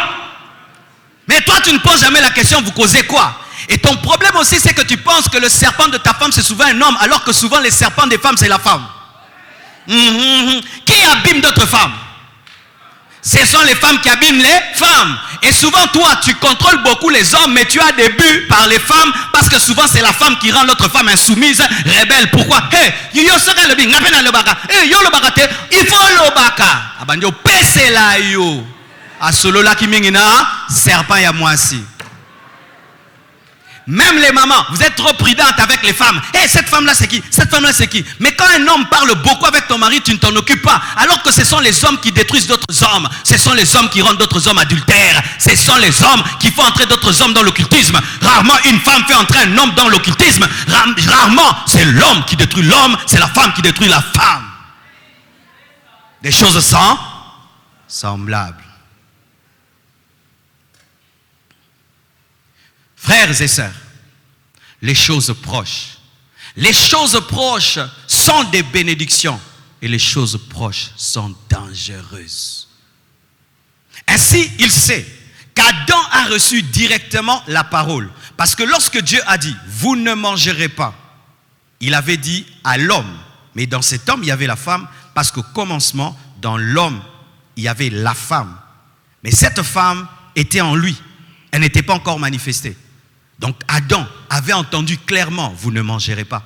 Mais toi tu ne poses jamais la question, vous causez quoi? Et ton problème aussi c'est que tu penses que le serpent de ta femme c'est souvent un homme, alors que souvent les serpents des femmes c'est la femme. Qui abîme d'autres femmes? Ce sont les femmes qui abîment les femmes. Et souvent toi tu contrôles beaucoup les hommes, mais tu as des buts par les femmes, parce que souvent c'est la femme qui rend l'autre femme insoumise, rebelle. Pourquoi? Il faut le baka. Abandio pese la yo. A solo la ki mingina serpent ya moisi. Même les mamans, vous êtes trop prudentes avec les femmes. Cette femme-là, c'est qui? Cette femme-là, c'est qui? Mais quand un homme parle beaucoup avec ton mari, tu ne t'en occupes pas. Alors que ce sont les hommes qui détruisent d'autres hommes. Ce sont les hommes qui rendent d'autres hommes adultères. Ce sont les hommes qui font entrer d'autres hommes dans l'occultisme. Rarement une femme fait entrer un homme dans l'occultisme. Rarement, c'est l'homme qui détruit l'homme. C'est la femme qui détruit la femme. Des choses semblables. Frères et sœurs, les choses proches sont des bénédictions et les choses proches sont dangereuses. Ainsi, il sait qu'Adam a reçu directement la parole. Parce que lorsque Dieu a dit, vous ne mangerez pas, il avait dit à l'homme, mais dans cet homme, il y avait la femme, parce qu'au commencement, dans l'homme, il y avait la femme. Mais cette femme était en lui, elle n'était pas encore manifestée. Donc Adam avait entendu clairement, vous ne mangerez pas.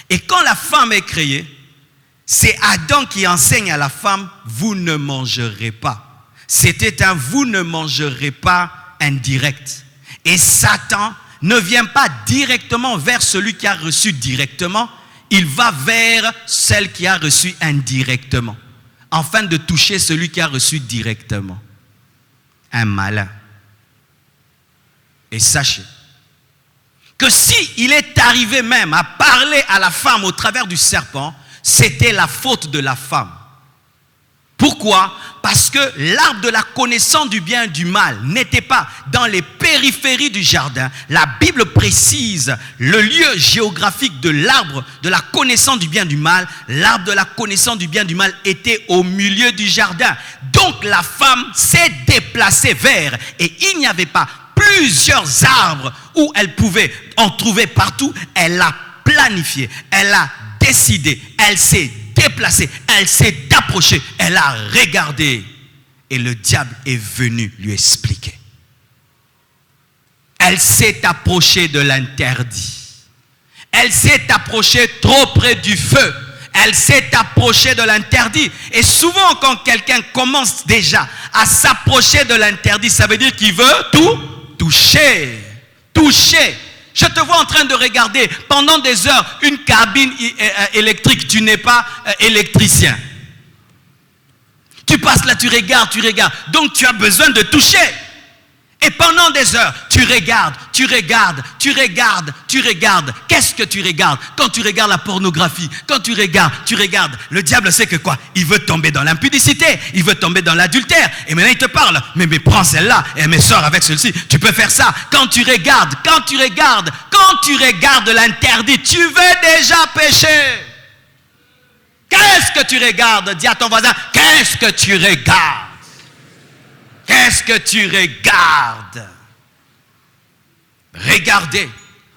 Et quand la femme est créée, c'est Adam qui enseigne à la femme, vous ne mangerez pas. C'était un vous ne mangerez pas indirect. Et Satan ne vient pas directement vers celui qui a reçu directement, il va vers celle qui a reçu indirectement, afin de toucher celui qui a reçu directement. Un malin. Et sachez que si il est arrivé même à parler à la femme au travers du serpent, c'était la faute de la femme. Pourquoi? Parce que l'arbre de la connaissance du bien et du mal n'était pas dans les périphéries du jardin. La Bible précise le lieu géographique de l'arbre de la connaissance du bien et du mal. L'arbre de la connaissance du bien et du mal était au milieu du jardin. Donc la femme s'est déplacée vers, et il n'y avait pas plusieurs arbres où elle pouvait en trouver partout. Elle a planifié, elle a décidé, elle s'est déplacée, elle s'est approchée, elle a regardé. Et le diable est venu lui expliquer. Elle s'est approchée de l'interdit. Elle s'est approchée trop près du feu. Elle s'est approchée de l'interdit. Et souvent, quand quelqu'un commence déjà à s'approcher de l'interdit, ça veut dire qu'il veut tout toucher. Toucher. Je te vois en train de regarder pendant des heures une cabine électrique. Tu n'es pas électricien. Tu passes là, tu regardes. Donc tu as besoin de toucher. Et pendant des heures, tu regardes. Qu'est-ce que tu regardes? Quand tu regardes la pornographie, quand tu regardes. Le diable sait que quoi? Il veut tomber dans l'impudicité, il veut tomber dans l'adultère. Et maintenant il te parle, mais prends celle-là, et mais sors avec celle-ci. Tu peux faire ça. Quand tu regardes l'interdit, tu veux déjà pécher. Qu'est-ce que tu regardes? Dis à ton voisin, qu'est-ce que tu regardes? Qu'est-ce que tu regardes? Regardez,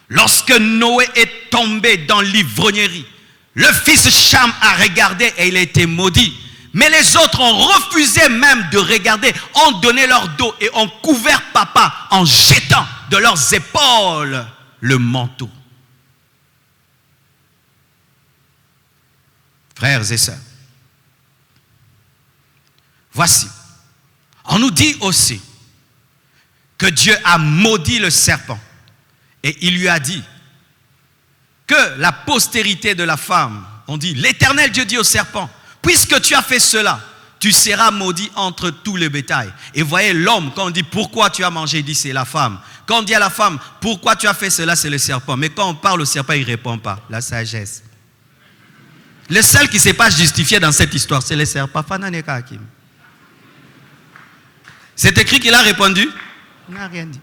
lorsque Noé est tombé dans l'ivrognerie, le fils Cham a regardé et il a été maudit. Mais les autres ont refusé même de regarder, ont donné leur dos et ont couvert papa en jetant de leurs épaules le manteau. Frères et sœurs, voici, on nous dit aussi que Dieu a maudit le serpent et il lui a dit que la postérité de la femme, on dit, l'Éternel Dieu dit au serpent, puisque tu as fait cela, tu seras maudit entre tout le bétail. Et voyez l'homme, quand on dit pourquoi tu as mangé, il dit c'est la femme. Quand on dit à la femme pourquoi tu as fait cela, c'est le serpent. Mais quand on parle au serpent, il ne répond pas. La sagesse. Le seul qui ne s'est pas justifié dans cette histoire, c'est le serpent. C'est écrit qu'il a répondu. Il n'a rien dit.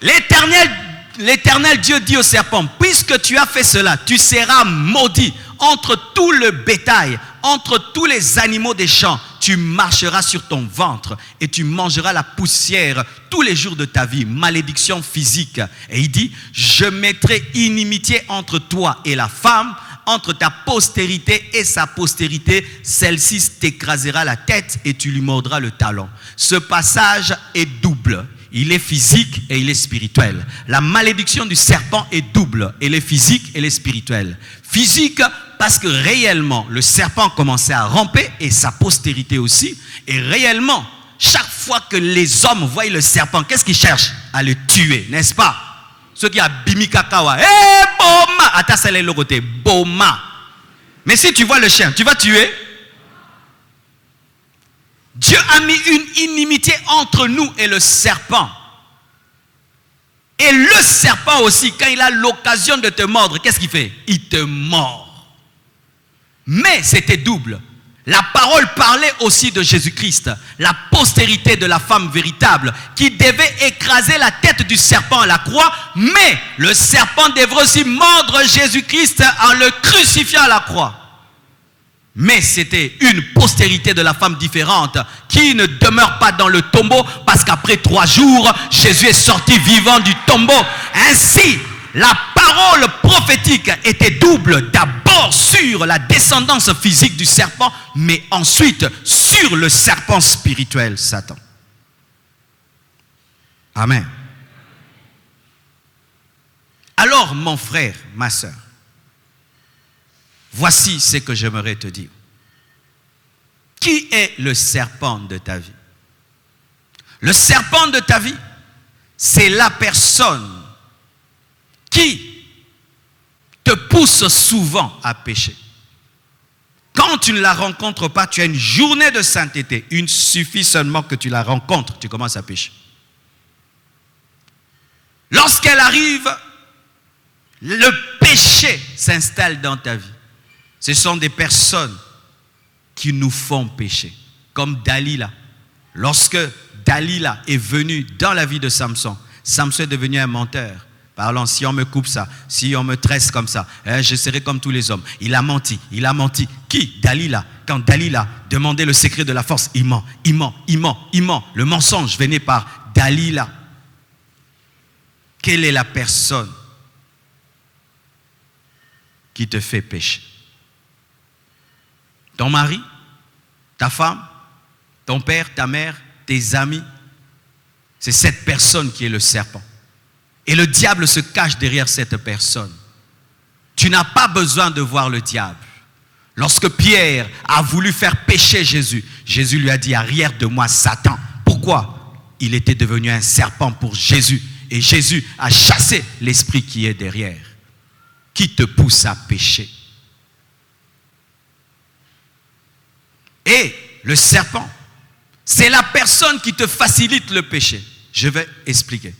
L'Éternel Dieu dit au serpent, puisque tu as fait cela, tu seras maudit entre tout le bétail, entre tous les animaux des champs. Tu marcheras sur ton ventre et tu mangeras la poussière tous les jours de ta vie. Malédiction physique. Et il dit, je mettrai inimitié entre toi et la femme, entre ta postérité et sa postérité. Celle-ci t'écrasera la tête et tu lui mordras le talon. Ce passage est double. Il est physique et il est spirituel. La malédiction du serpent est double. Elle est physique et elle est spirituelle. Physique parce que réellement, le serpent commençait à ramper et sa postérité aussi. Et réellement, chaque fois que les hommes voient le serpent, qu'est-ce qu'ils cherchent? À le tuer, n'est-ce pas? Ceux qui ont bimi kakawa. Boma! Attends, c'est le côté. Boma. Mais si tu vois le chien, tu vas tuer? Dieu a mis une inimitié entre nous et le serpent. Et le serpent aussi, quand il a l'occasion de te mordre, qu'est-ce qu'il fait? Il te mord. Mais c'était double. La parole parlait aussi de Jésus-Christ, la postérité de la femme véritable, qui devait écraser la tête du serpent à la croix, mais le serpent devrait aussi mordre Jésus-Christ en le crucifiant à la croix. Mais c'était une postérité de la femme différente qui ne demeure pas dans le tombeau parce qu'après 3 jours, Jésus est sorti vivant du tombeau. Ainsi, la parole prophétique était double. D'abord sur la descendance physique du serpent, mais ensuite sur le serpent spirituel, Satan. Amen. Alors, mon frère, ma soeur, voici ce que j'aimerais te dire. Qui est le serpent de ta vie? Le serpent de ta vie, c'est la personne qui te pousse souvent à pécher. Quand tu ne la rencontres pas, tu as une journée de sainteté. Il suffit seulement que tu la rencontres, tu commences à pécher. Lorsqu'elle arrive, le péché s'installe dans ta vie. Ce sont des personnes qui nous font pécher. Comme Dalila. Lorsque Dalila est venue dans la vie de Samson, Samson est devenu un menteur. Parlant, si on me coupe ça, si on me tresse comme ça, je serai comme tous les hommes. Il a menti. Qui? Dalila. Quand Dalila demandait le secret de la force, il ment. Le mensonge venait par Dalila. Quelle est la personne qui te fait pécher? Ton mari, ta femme, ton père, ta mère, tes amis? C'est cette personne qui est le serpent. Et le diable se cache derrière cette personne. Tu n'as pas besoin de voir le diable. Lorsque Pierre a voulu faire pécher Jésus, Jésus lui a dit: arrière de moi, Satan. Pourquoi? Il était devenu un serpent pour Jésus. Et Jésus a chassé l'esprit qui est derrière, qui te pousse à pécher. Et le serpent, c'est la personne qui te facilite le péché. Je vais expliquer.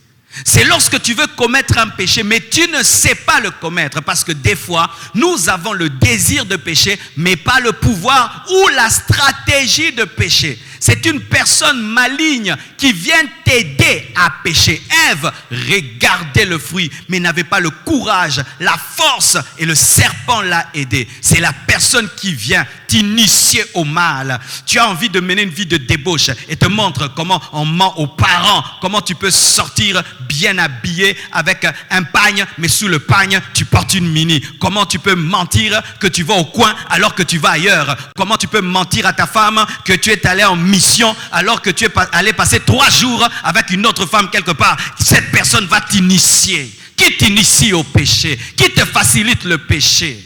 C'est lorsque tu veux commettre un péché, mais tu ne sais pas le commettre. Parce que des fois, nous avons le désir de pécher, mais pas le pouvoir ou la stratégie de pécher. C'est une personne maligne qui vient t'aider à pécher. Ève regardait le fruit, mais n'avait pas le courage, la force, et le serpent l'a aidé. C'est la personne qui vient t'initier au mal. Tu as envie de mener une vie de débauche et te montre comment on ment aux parents, comment tu peux sortir bien habillé avec un pagne, mais sous le pagne, tu portes une mini. Comment tu peux mentir que tu vas au coin alors que tu vas ailleurs? Comment tu peux mentir à ta femme que tu es allé en mission alors que tu es allé passer 3 jours avec une autre femme quelque part? Cette personne va t'initier. Qui t'initie au péché? Qui te facilite le péché?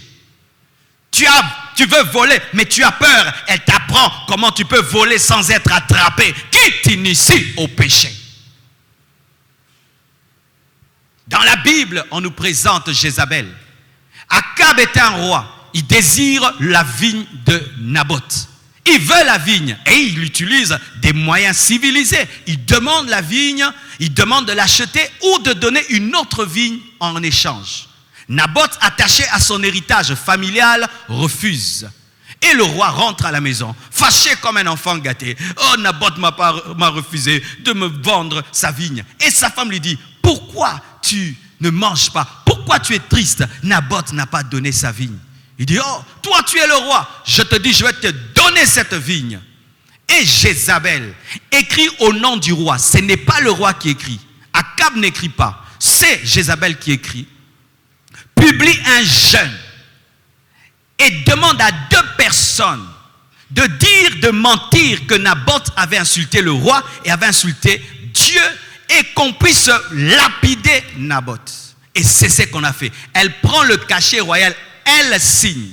Tu veux voler, mais tu as peur. Elle t'apprend comment tu peux voler sans être attrapé. Qui t'initie au péché? Dans la Bible, on nous présente Jézabel. Akab est un roi. Il désire la vigne de Naboth. Il veut la vigne et il utilise des moyens civilisés. Il demande la vigne, il demande de l'acheter ou de donner une autre vigne en échange. Naboth, attaché à son héritage familial, refuse. Et le roi rentre à la maison, fâché comme un enfant gâté. Oh, Naboth m'a refusé de me vendre sa vigne. Et sa femme lui dit: pourquoi tu ne manges pas? Pourquoi tu es triste? Naboth n'a pas donné sa vigne. Il dit: oh, toi tu es le roi. Je te dis, je vais te donner cette vigne. Et Jézabel écrit au nom du roi. Ce n'est pas le roi qui écrit. Akab n'écrit pas. C'est Jézabel qui écrit. Publie un jeûne et demande à 2 personnes de dire, de mentir que Naboth avait insulté le roi et avait insulté Dieu et qu'on puisse lapider Naboth. Et c'est ce qu'on a fait. Elle prend le cachet royal, elle signe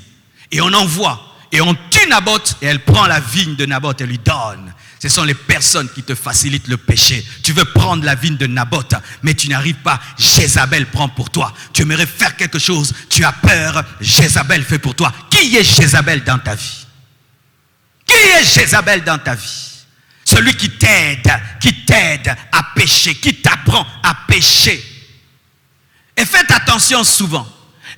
et on envoie et on tue Naboth et elle prend la vigne de Naboth et lui donne. Ce sont les personnes qui te facilitent le péché. Tu veux prendre la vigne de Naboth, mais tu n'arrives pas. Jézabel prend pour toi. Tu aimerais faire quelque chose, tu as peur. Jézabel fait pour toi. Qui est Jézabel dans ta vie? Qui est Jézabel dans ta vie? Celui qui t'aide à pécher, qui t'apprend à pécher. Et faites attention souvent.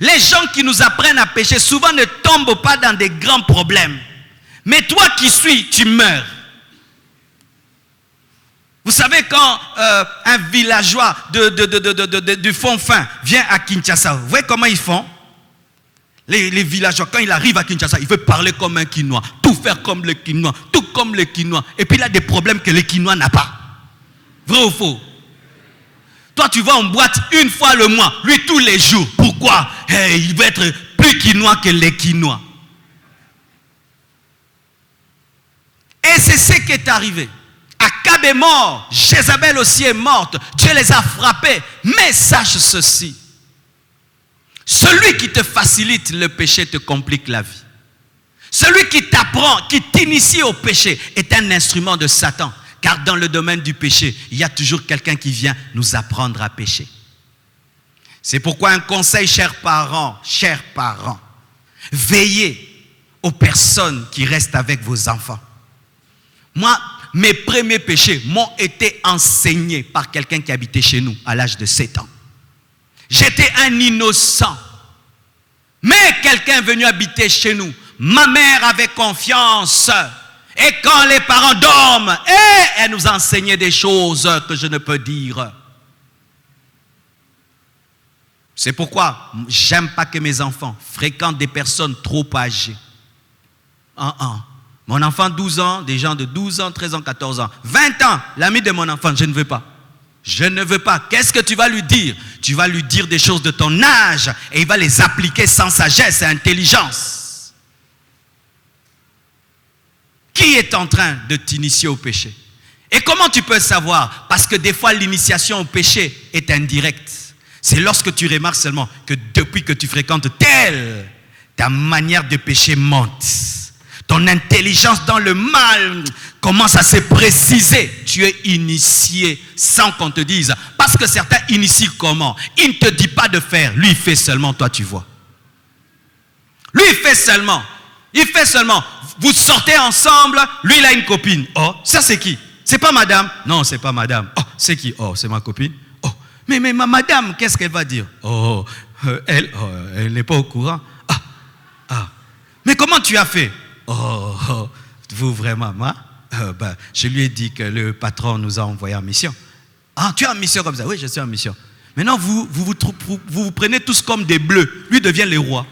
Les gens qui nous apprennent à pécher, souvent ne tombent pas dans des grands problèmes. Mais toi qui suis, tu meurs. Vous savez, quand un villageois du fond fin vient à Kinshasa, vous voyez comment ils font? Les villageois, quand il arrive à Kinshasa, il veut parler comme un Kinois, tout faire comme les Kinois, tout comme les Kinois. Et puis il a des problèmes que les Kinois n'ont pas. Vrai ou faux? Toi, tu vas en boîte une fois le mois, lui tous les jours. Pourquoi? Il veut être plus Kinois que les Kinois. Et c'est ce qui est arrivé. Akab est mort, Jézabel aussi est morte, Dieu les a frappés. Mais sache ceci, celui qui te facilite le péché te complique la vie. Celui qui t'apprend, qui t'initie au péché est un instrument de Satan. Car dans le domaine du péché, il y a toujours quelqu'un qui vient nous apprendre à pécher. C'est pourquoi un conseil, chers parents, veillez aux personnes qui restent avec vos enfants. Moi, mes premiers péchés m'ont été enseignés par quelqu'un qui habitait chez nous à l'âge de 7 ans. J'étais un innocent. Mais quelqu'un est venu habiter chez nous. Ma mère avait confiance. Et quand les parents dorment, elle nous enseignait des choses que je ne peux dire. C'est pourquoi j'aime pas que mes enfants fréquentent des personnes trop âgées. Mon enfant 12 ans, des gens de 12 ans, 13 ans, 14 ans, 20 ans, l'ami de mon enfant, je ne veux pas. Je ne veux pas. Qu'est-ce que tu vas lui dire? Tu vas lui dire des choses de ton âge et il va les appliquer sans sagesse et intelligence. Qui est en train de t'initier au péché? Et comment tu peux savoir? Parce que des fois, l'initiation au péché est indirecte. C'est lorsque tu remarques seulement que depuis que tu fréquentes tel, ta manière de pécher monte. Ton intelligence dans le mal commence à se préciser. Tu es initié sans qu'on te dise. Parce que certains initient comment? Il ne te dit pas de faire. Lui, il fait seulement, toi tu vois. Lui, il fait seulement. Il fait seulement. Vous sortez ensemble, lui, il a une copine. Oh, ça c'est qui? C'est pas madame? Non, c'est pas madame. Oh, c'est qui? Oh, c'est ma copine. Oh, mais ma madame, qu'est-ce qu'elle va dire? Oh, elle n'est pas au courant. Mais comment tu as fait? Vous vraiment, moi? Je lui ai dit que le patron nous a envoyé en mission. Ah, tu es en mission comme ça? Oui, je suis en mission. Maintenant, vous prenez tous comme des bleus. Lui devient le roi.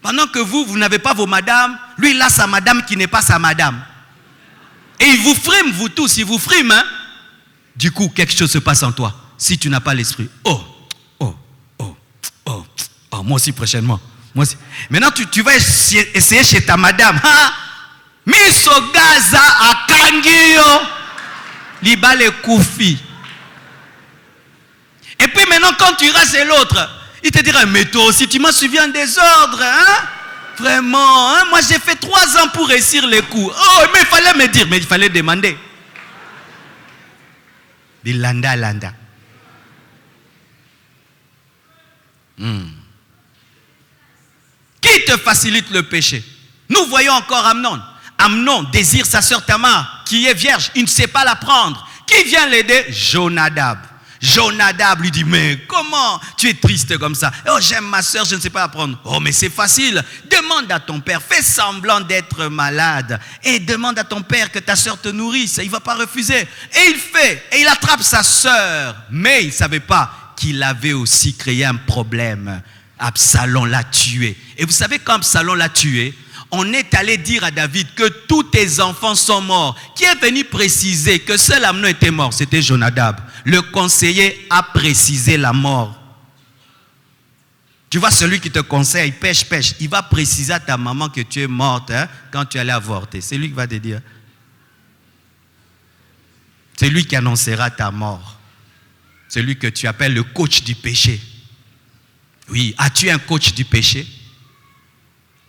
Pendant que vous n'avez pas vos madames, lui, il a sa madame qui n'est pas sa madame. Et il vous frime, vous tous, il vous frime. Hein? Du coup, quelque chose se passe en toi. Si tu n'as pas l'esprit. Moi aussi prochainement. Moi aussi. Maintenant, tu vas essayer chez ta madame. Miso Gaza à Kangio. Liba le Koufi. Et puis maintenant, quand tu iras chez l'autre, il te dira, mais toi aussi, tu m'as suivi en désordre. Hein? Vraiment, hein? Moi j'ai fait 3 ans pour réussir les coups. Oh, mais il fallait me dire, mais il fallait demander. Des landa. Qui te facilite le péché? Nous voyons encore Amnon. Amnon désire sa sœur Tamar, qui est vierge. Il ne sait pas la prendre. Qui vient l'aider? Jonadab. Jonadab lui dit, mais comment tu es triste comme ça? Oh, j'aime ma soeur, je ne sais pas la prendre. Oh, mais c'est facile. Demande à ton père, fais semblant d'être malade et demande à ton père que ta soeur te nourrisse. Il ne va pas refuser. Et il fait, et il attrape sa soeur. Mais il ne savait pas qu'il avait aussi créé un problème. Absalom l'a tué. Et vous savez, quand Absalom l'a tué, on est allé dire à David que tous tes enfants sont morts. Qui est venu préciser que seul Amnon était mort? C'était Jonadab. Le conseiller a précisé la mort. Tu vois, celui qui te conseille, pêche. Il va préciser à ta maman que tu es morte quand tu allais avorter. C'est lui qui va te dire. C'est lui qui annoncera ta mort. C'est lui que tu appelles le coach du péché. Oui, as-tu un coach du péché?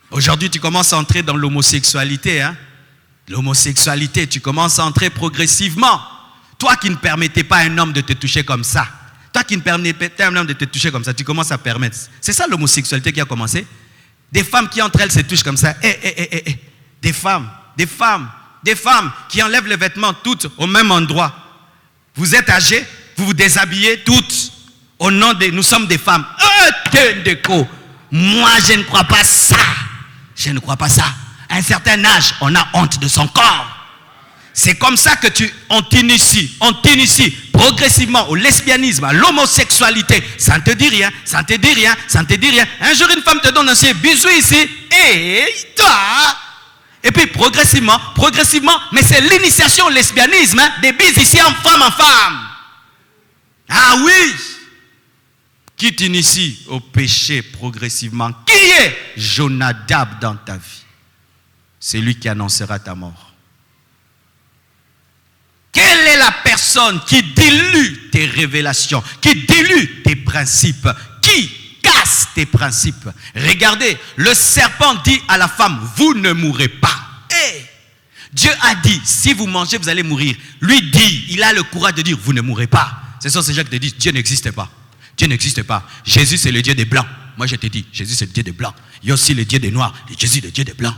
Aujourd'hui, tu commences à entrer dans l'homosexualité. L'homosexualité, tu commences à entrer progressivement. Toi qui ne permettais pas à un homme de te toucher comme ça. Toi qui ne permettais pas à un homme de te toucher comme ça, tu commences à permettre. C'est ça l'homosexualité qui a commencé. Des femmes qui entre elles se touchent comme ça. Des femmes qui enlèvent les vêtements toutes au même endroit. Vous êtes âgés, vous vous déshabillez toutes. Au nom de nous sommes des femmes. Moi, je ne crois pas ça. Je ne crois pas ça. À un certain âge, on a honte de son corps. C'est comme ça que on t'initie progressivement au lesbianisme, à l'homosexualité. Ça ne te dit rien. Un jour, une femme te donne un bisou ici. Et toi. Et puis progressivement, mais c'est l'initiation au lesbianisme, des bises ici en femme. Ah oui. Qui t'initie au péché progressivement? Qui est Jonadab dans ta vie? C'est lui qui annoncera ta mort. Quelle est la personne qui dilue tes révélations, qui dilue tes principes, qui casse tes principes? Regardez, le serpent dit à la femme, vous ne mourrez pas. Dieu a dit, si vous mangez, vous allez mourir. Lui dit, il a le courage de dire, vous ne mourrez pas. Ce sont ces gens qui te disent, Dieu n'existe pas. Dieu n'existe pas. Jésus, c'est le Dieu des Blancs. Moi, je te dis, Jésus, c'est le Dieu des Blancs. Il y a aussi le Dieu des Noirs. Jésus, le Dieu des Blancs.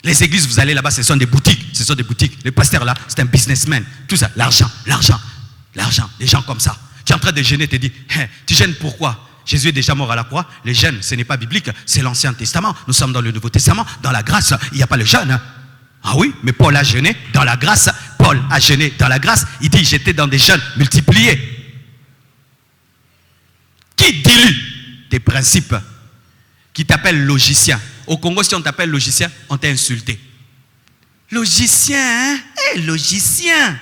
Les églises, vous allez là-bas, ce sont des boutiques. Le pasteur là, c'est un businessman. Tout ça, l'argent. Des gens comme ça. Tu es en train de jeûner, tu te dis, tu jeûnes pourquoi? Jésus est déjà mort à la croix. Le jeûne, ce n'est pas biblique, c'est l'Ancien Testament. Nous sommes dans le Nouveau Testament. Dans la grâce, il n'y a pas le jeûne. Ah oui, mais Paul a jeûné dans la grâce. Il dit, j'étais dans des jeûnes multipliés. Qui dilue tes principes? Qui t'appelle logicien? Au Congo, si on t'appelle logicien, on t'a insulté. Logicien, hein? Logicien.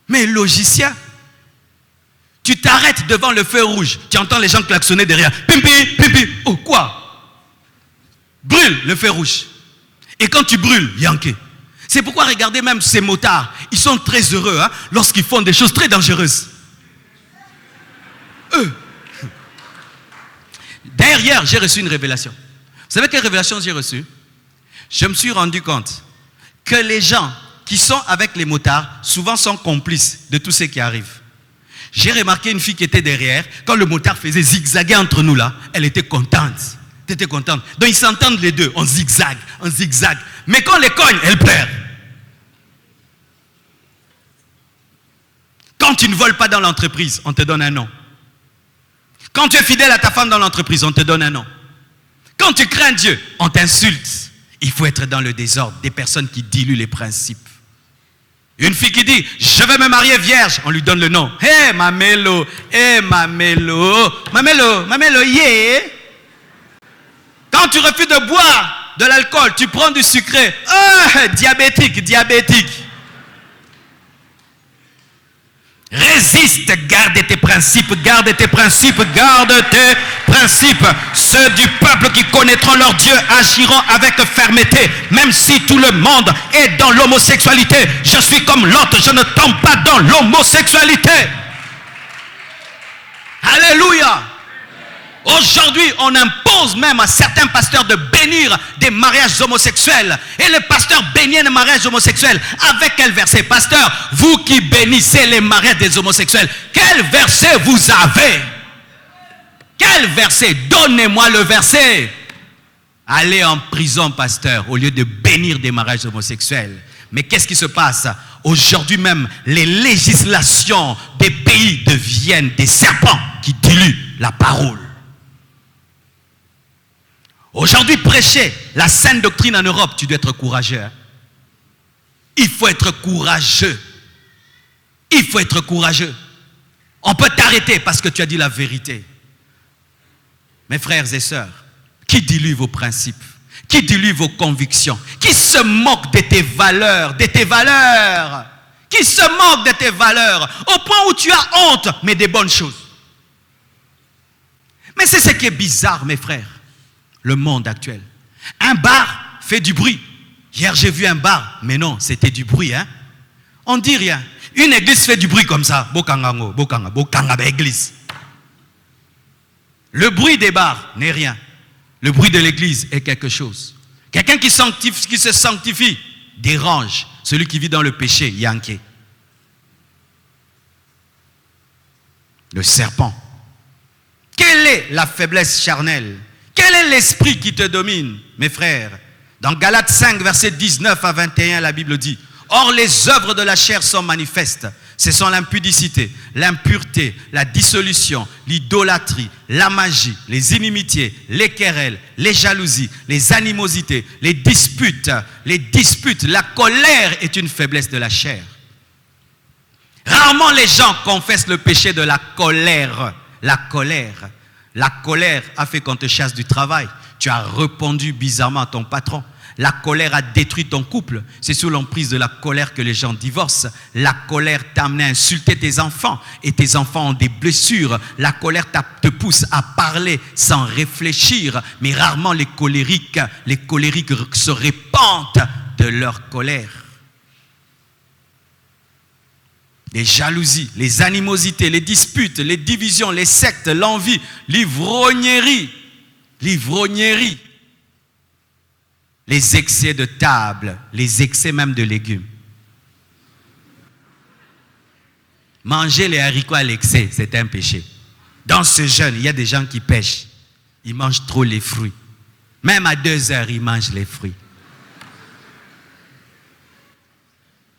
Mais logicien, tu t'arrêtes devant le feu rouge, tu entends les gens klaxonner derrière. Pimpi, pimpi. Oh, quoi? Brûle le feu rouge. Et quand tu brûles, Yankee. C'est pourquoi regardez même ces motards, ils sont très heureux hein, lorsqu'ils font des choses très dangereuses. D'ailleurs, hier, j'ai reçu une révélation. Vous savez quelle révélation j'ai reçue? Je me suis rendu compte que les gens qui sont avec les motards, souvent sont complices de tout ce qui arrive. J'ai remarqué une fille qui était derrière, quand le motard faisait zigzaguer entre nous là, elle était contente. Elle était contente. Donc ils s'entendent les deux, on zigzague, on zigzague. Mais quand on les cogne, elle perd. Quand tu ne voles pas dans l'entreprise, on te donne un nom. Quand tu es fidèle à ta femme dans l'entreprise, on te donne un nom. Quand tu crains Dieu, on t'insulte. Il faut être dans le désordre, des personnes qui diluent les principes. Une fille qui dit, je vais me marier vierge, on lui donne le nom. Hé, Mamelo, Mamelo, Mamelo, Mamelo, yeah. Quand tu refuses de boire de l'alcool, tu prends du sucré. Oh, diabétique, diabétique. Résiste, garde tes principes, garde tes principes, garde tes principes. Ceux du peuple qui connaîtront leur Dieu agiront avec fermeté, même si tout le monde est dans l'homosexualité. Je suis comme l'autre, je ne tombe pas dans l'homosexualité. Alléluia. Aujourd'hui, on impose même à certains pasteurs de bénir des mariages homosexuels. Et le pasteur bénit les mariages homosexuels. Avec quel verset? Pasteur, vous qui bénissez les mariages des homosexuels, quel verset vous avez? Quel verset? Donnez-moi le verset. Allez en prison, pasteur, au lieu de bénir des mariages homosexuels. Mais qu'est-ce qui se passe? Aujourd'hui même, les législations des pays deviennent des serpents qui diluent la parole. Aujourd'hui, prêcher la sainte doctrine en Europe, tu dois être courageux. Hein? Il faut être courageux. Il faut être courageux. On peut t'arrêter parce que tu as dit la vérité. Mes frères et sœurs, qui dilue vos principes? Qui dilue vos convictions? Qui se moque de tes valeurs? De tes valeurs? Qui se moque de tes valeurs? Au point où tu as honte, mais des bonnes choses. Mais c'est ce qui est bizarre, mes frères. Le monde actuel. Un bar fait du bruit. Hier, j'ai vu un bar, mais non, c'était du bruit. Hein? On dit rien. Une église fait du bruit comme ça. Bokangango, bokanga, bokanga, église. Le bruit des bars n'est rien. Le bruit de l'église est quelque chose. Quelqu'un qui se sanctifie dérange. Celui qui vit dans le péché, Yankee. Le serpent. Quelle est la faiblesse charnelle? Quel est l'esprit qui te domine, mes frères? Dans Galates 5, versets 19 à 21, la Bible dit, « Or les œuvres de la chair sont manifestes. Ce sont l'impudicité, l'impureté, la dissolution, l'idolâtrie, la magie, les inimitiés, les querelles, les jalousies, les animosités, les disputes. La colère est une faiblesse de la chair. » Rarement les gens confessent le péché de la colère. La colère. La colère a fait qu'on te chasse du travail. Tu as répondu bizarrement à ton patron. La colère a détruit ton couple. C'est sous l'emprise de la colère que les gens divorcent. La colère t'a amené à insulter tes enfants. Et tes enfants ont des blessures. La colère te pousse à parler sans réfléchir. Mais rarement les colériques se répandent de leur colère. Les jalousies, les animosités, les disputes, les divisions, les sectes, l'envie, l'ivrognerie, les excès de table, les excès même de légumes. Manger les haricots à l'excès, c'est un péché. Dans ce jeûne, il y a des gens qui pêchent. Ils mangent trop les fruits. Même à 2 heures, ils mangent les fruits.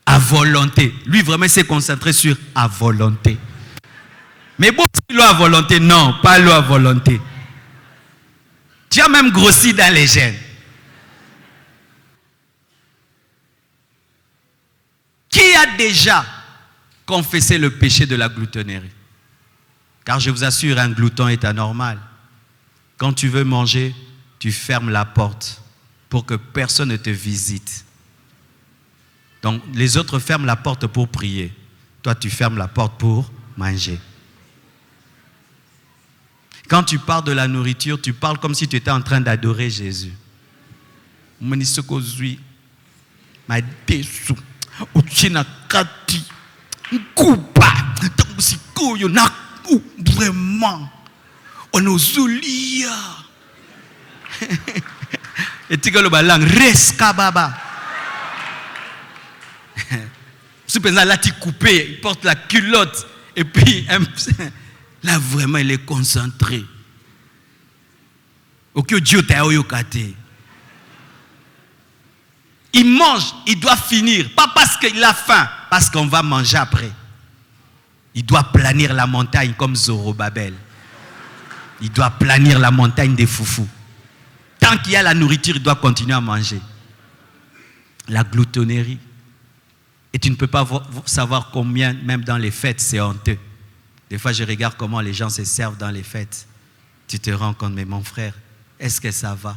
À volonté. Lui, vraiment, s'est concentré sur à volonté. Mais bon, l'eau à volonté, non, pas l'eau à volonté. Tu as même grossi dans les gènes. Qui a déjà confessé le péché de la gloutonnerie? Car je vous assure, un glouton est anormal. Quand tu veux manger, tu fermes la porte pour que personne ne te visite. Donc, les autres ferment la porte pour prier. Toi, tu fermes la porte pour manger. Quand tu parles de la nourriture, tu parles comme si tu étais en train d'adorer Jésus. Vraiment. On nous oublie. Et tu as le ballon, resca baba. Ce président là, tu coupé, il porte la culotte. Et puis, là vraiment, il est concentré. Il mange, il doit finir. Pas parce qu'il a faim, parce qu'on va manger après. Il doit planir la montagne comme Zorobabel. Il doit planir la montagne des foufous. Tant qu'il y a la nourriture, il doit continuer à manger. La gloutonnerie. Et tu ne peux pas savoir combien, même dans les fêtes, c'est honteux. Des fois, je regarde comment les gens se servent dans les fêtes. Tu te rends compte, mais mon frère, est-ce que ça va?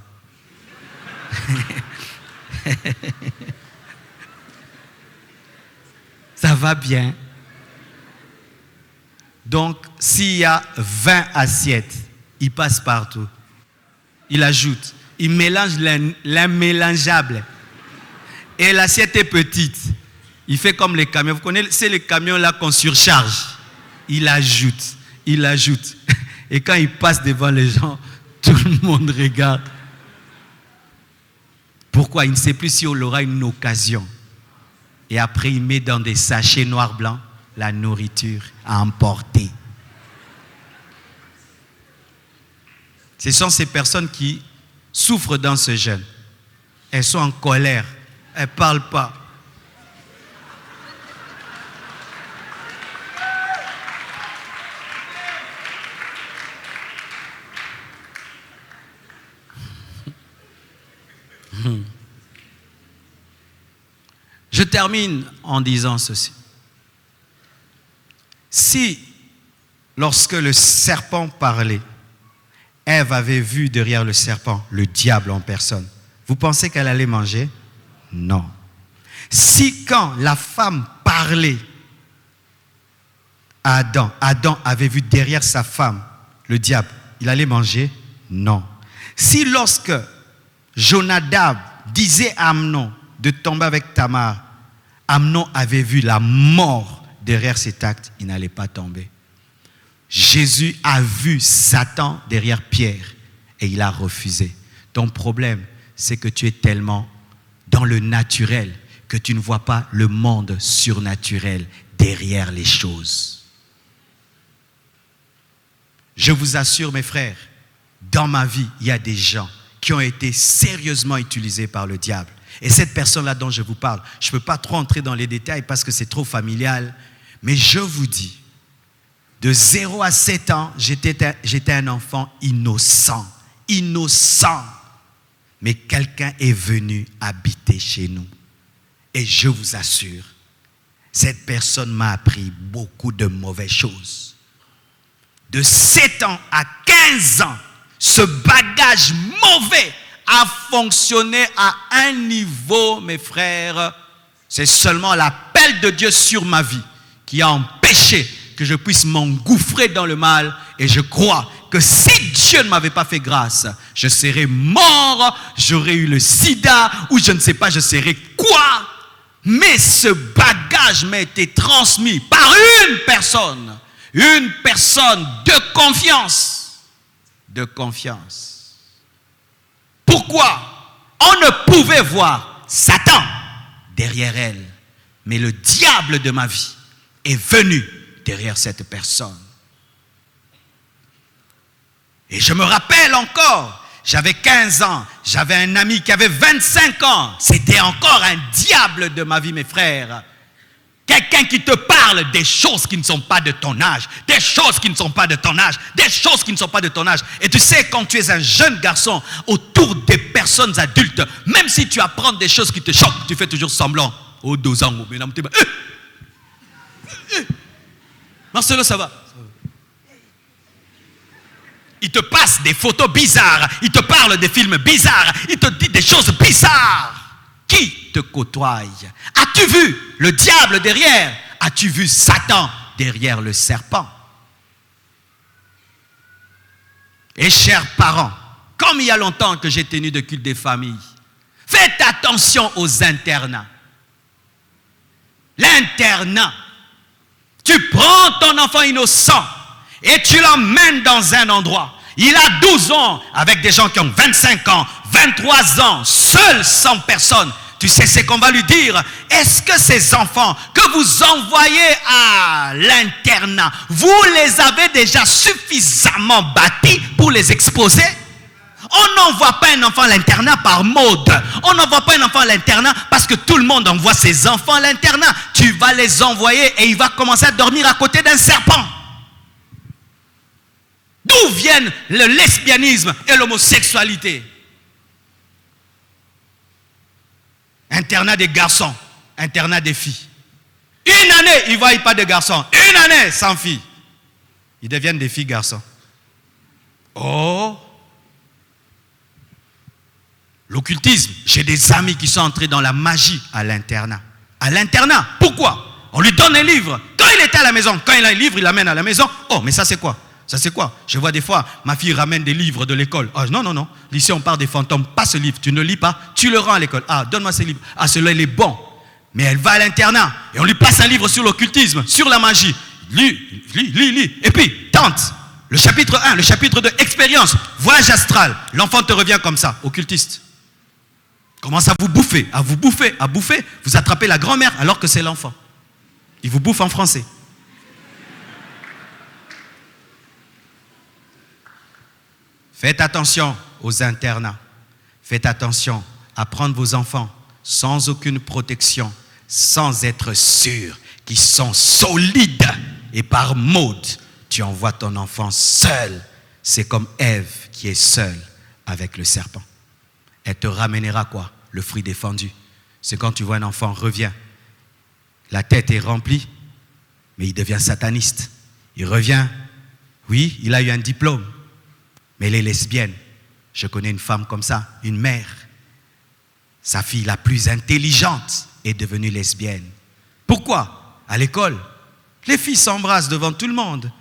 Ça va bien. Donc, s'il y a 20 assiettes, il passe partout. Il ajoute, il mélange l'immélangeable. Et l'assiette est petite. Il fait comme les camions. Vous connaissez les camions là qu'on surcharge. Il ajoute, il ajoute. Et quand il passe devant les gens, tout le monde regarde. Pourquoi? Il ne sait plus si on aura une occasion. Et après, il met dans des sachets noir-blanc la nourriture à emporter. Ce sont ces personnes qui souffrent dans ce jeûne. Elles sont en colère. Elles ne parlent pas. Je termine en disant ceci. Si, lorsque le serpent parlait, Ève avait vu derrière le serpent le diable en personne, vous pensez qu'elle allait manger? Non. Si quand la femme parlait à Adam, Adam avait vu derrière sa femme le diable, il allait manger? Non. Si lorsque Jonadab disait à Amnon de tomber avec Tamar, Amnon avait vu la mort derrière cet acte, il n'allait pas tomber. Jésus a vu Satan derrière Pierre et il a refusé. Ton problème, c'est que tu es tellement dans le naturel que tu ne vois pas le monde surnaturel derrière les choses. Je vous assure, mes frères, dans ma vie, il y a des gens qui ont été sérieusement utilisés par le diable. Et cette personne-là dont je vous parle, je ne peux pas trop entrer dans les détails parce que c'est trop familial, mais je vous dis, de 0 à 7 ans, j'étais un enfant innocent. Innocent. Mais quelqu'un est venu habiter chez nous. Et je vous assure, cette personne m'a appris beaucoup de mauvaises choses. De 7 ans à 15 ans, ce bagage mauvais a fonctionné à un niveau, mes frères. C'est seulement l'appel de Dieu sur ma vie qui a empêché que je puisse m'engouffrer dans le mal. Et je crois que si Dieu ne m'avait pas fait grâce, je serais mort, j'aurais eu le sida, ou je ne sais pas, je serais quoi. Mais ce bagage m'a été transmis par une personne de confiance. De confiance. Pourquoi? On ne pouvait voir Satan derrière elle, mais le diable de ma vie est venu derrière cette personne. Et je me rappelle encore, j'avais 15 ans, j'avais un ami qui avait 25 ans. C'était encore un diable de ma vie, mes frères. Quelqu'un qui te parle des choses qui ne sont pas de ton âge, des choses qui ne sont pas de ton âge, des choses qui ne sont pas de ton âge. Et tu sais, quand tu es un jeune garçon autour des personnes adultes, même si tu apprends des choses qui te choquent, tu fais toujours semblant. Oh, 2 ans, Marcelo, ça va? Il te passe des photos bizarres, il te parle des films bizarres, il te dit des choses bizarres. qui te côtoie? As-tu vu le diable derrière? As-tu vu Satan derrière le serpent? Et chers parents, comme il y a longtemps que j'ai tenu de culte des familles, faites attention aux internats. L'internat, tu prends ton enfant innocent et tu l'emmènes dans un endroit. Il a 12 ans avec des gens qui ont 25 ans, 23 ans, seul, sans personne. Tu sais ce qu'on va lui dire? Est-ce que ces enfants que vous envoyez à l'internat, vous les avez déjà suffisamment bâtis pour les exposer? On n'envoie pas un enfant à l'internat par mode. On n'envoie pas un enfant à l'internat parce que tout le monde envoie ses enfants à l'internat. Tu vas les envoyer et il va commencer à dormir à côté d'un serpent. D'où viennent le lesbianisme et l'homosexualité? Internat des garçons, internat des filles. Une année, ils ne voient pas de garçons. Une année, sans filles. Ils deviennent des filles garçons. Oh! L'occultisme, j'ai des amis qui sont entrés dans la magie à l'internat. À l'internat, pourquoi? On lui donne un livre. Quand il était à la maison, quand il a un livre, il l'amène à la maison. Oh, mais ça c'est quoi? Ça c'est quoi? Je vois des fois, ma fille ramène des livres de l'école. Oh, non, non, non. Ici on parle des fantômes. Pas ce livre, tu ne lis pas, tu le rends à l'école. Ah, donne-moi ce livre. Ah, celui-là il est bon. Mais elle va à l'internat et on lui passe un livre sur l'occultisme, sur la magie. Lis. Et puis, tente. Le chapitre 1, le chapitre 2, expérience, voyage astral. L'enfant te revient comme ça, occultiste. Commence à vous bouffer, à vous bouffer, à bouffer. Vous attrapez la grand-mère alors que c'est l'enfant. Il vous bouffe en français. Faites attention aux internats. Faites attention à prendre vos enfants sans aucune protection, sans être sûr qu'ils sont solides. Et par mode, tu envoies ton enfant seul. C'est comme Ève qui est seule avec le serpent. Elle te ramènera quoi? Le fruit défendu. C'est quand tu vois un enfant revient. La tête est remplie, mais il devient sataniste. Il revient. Oui, il a eu un diplôme, mais elle est lesbienne. Je connais une femme comme ça, une mère. Sa fille la plus intelligente est devenue lesbienne. Pourquoi? À l'école, les filles s'embrassent devant tout le monde.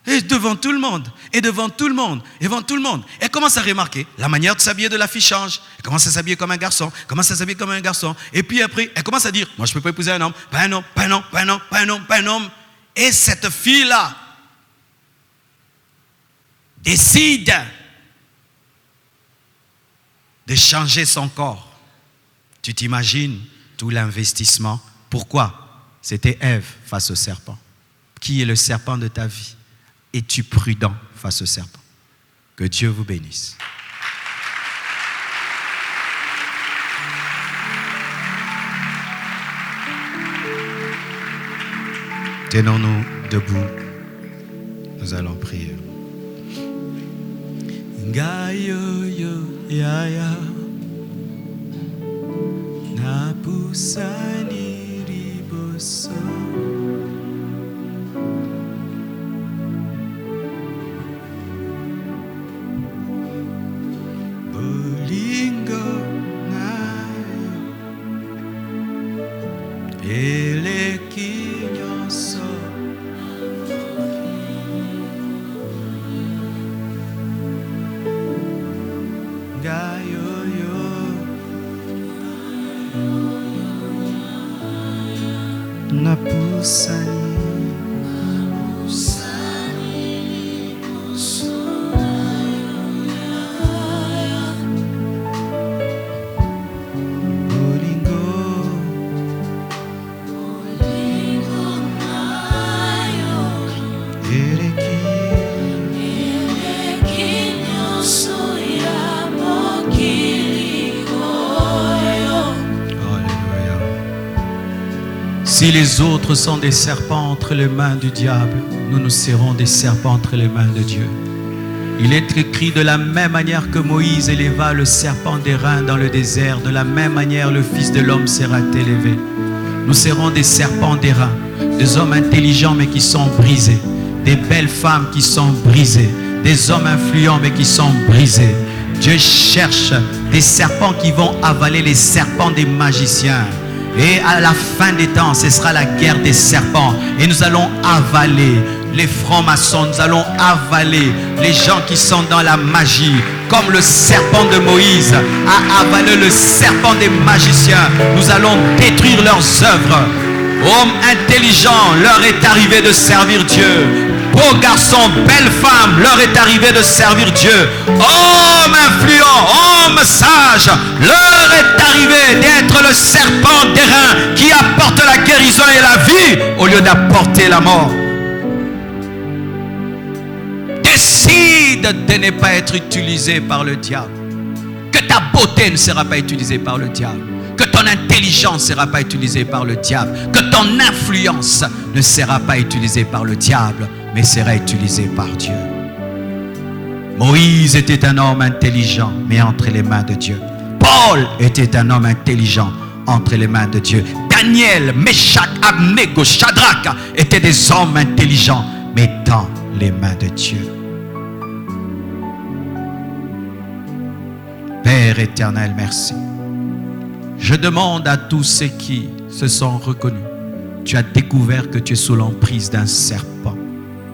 Et devant tout le monde, et devant tout le monde, et devant tout le monde. Elle commence à remarquer, la manière de s'habiller de la fille change. Elle commence à s'habiller comme un garçon, commence à s'habiller comme un garçon. Et puis après, elle commence à dire, moi je ne peux pas épouser un homme, pas un homme, pas un homme, pas un homme, pas un homme, pas un homme. Et cette fille-là décide de changer son corps. Tu t'imagines tout l'investissement. Pourquoi? C'était Ève face au serpent. Qui est le serpent de ta vie? Es-tu prudent face au serpent? Que Dieu vous bénisse. Tenons-nous debout. Nous allons prier. Si les autres sont des serpents entre les mains du diable, nous serons des serpents entre les mains de Dieu. Il est écrit de la même manière que Moïse éleva le serpent d'airain dans le désert, de la même manière le Fils de l'homme sera élevé. Nous serons des serpents d'airain, des hommes intelligents mais qui sont brisés, des belles femmes qui sont brisées, des hommes influents mais qui sont brisés, Dieu cherche des serpents qui vont avaler les serpents des magiciens. Et à la fin des temps, ce sera la guerre des serpents. Et nous allons avaler les francs-maçons, nous allons avaler les gens qui sont dans la magie. Comme le serpent de Moïse a avalé le serpent des magiciens. Nous allons détruire leurs œuvres. Hommes intelligents, leur est arrivé de servir Dieu. Beaux garçons, belles femmes, leur est arrivé de servir Dieu. Hommes influents, hommes sages, leur est arrivé d'être le serpent d'airain qui apporte la guérison et la vie au lieu d'apporter la mort. Décide de ne pas être utilisé par le diable. Que ta beauté ne sera pas utilisée par le diable. Que ton intelligence ne sera pas utilisée par le diable. Que ton influence ne sera pas utilisée par le diable, mais sera utilisée par Dieu. Moïse était un homme intelligent, mais entre les mains de Dieu. Paul était un homme intelligent, entre les mains de Dieu. Daniel, Meshach, Abnego, Shadrach étaient des hommes intelligents, mais dans les mains de Dieu. Père éternel, merci. Je demande à tous ceux qui se sont reconnus. Tu as découvert que tu es sous l'emprise d'un serpent.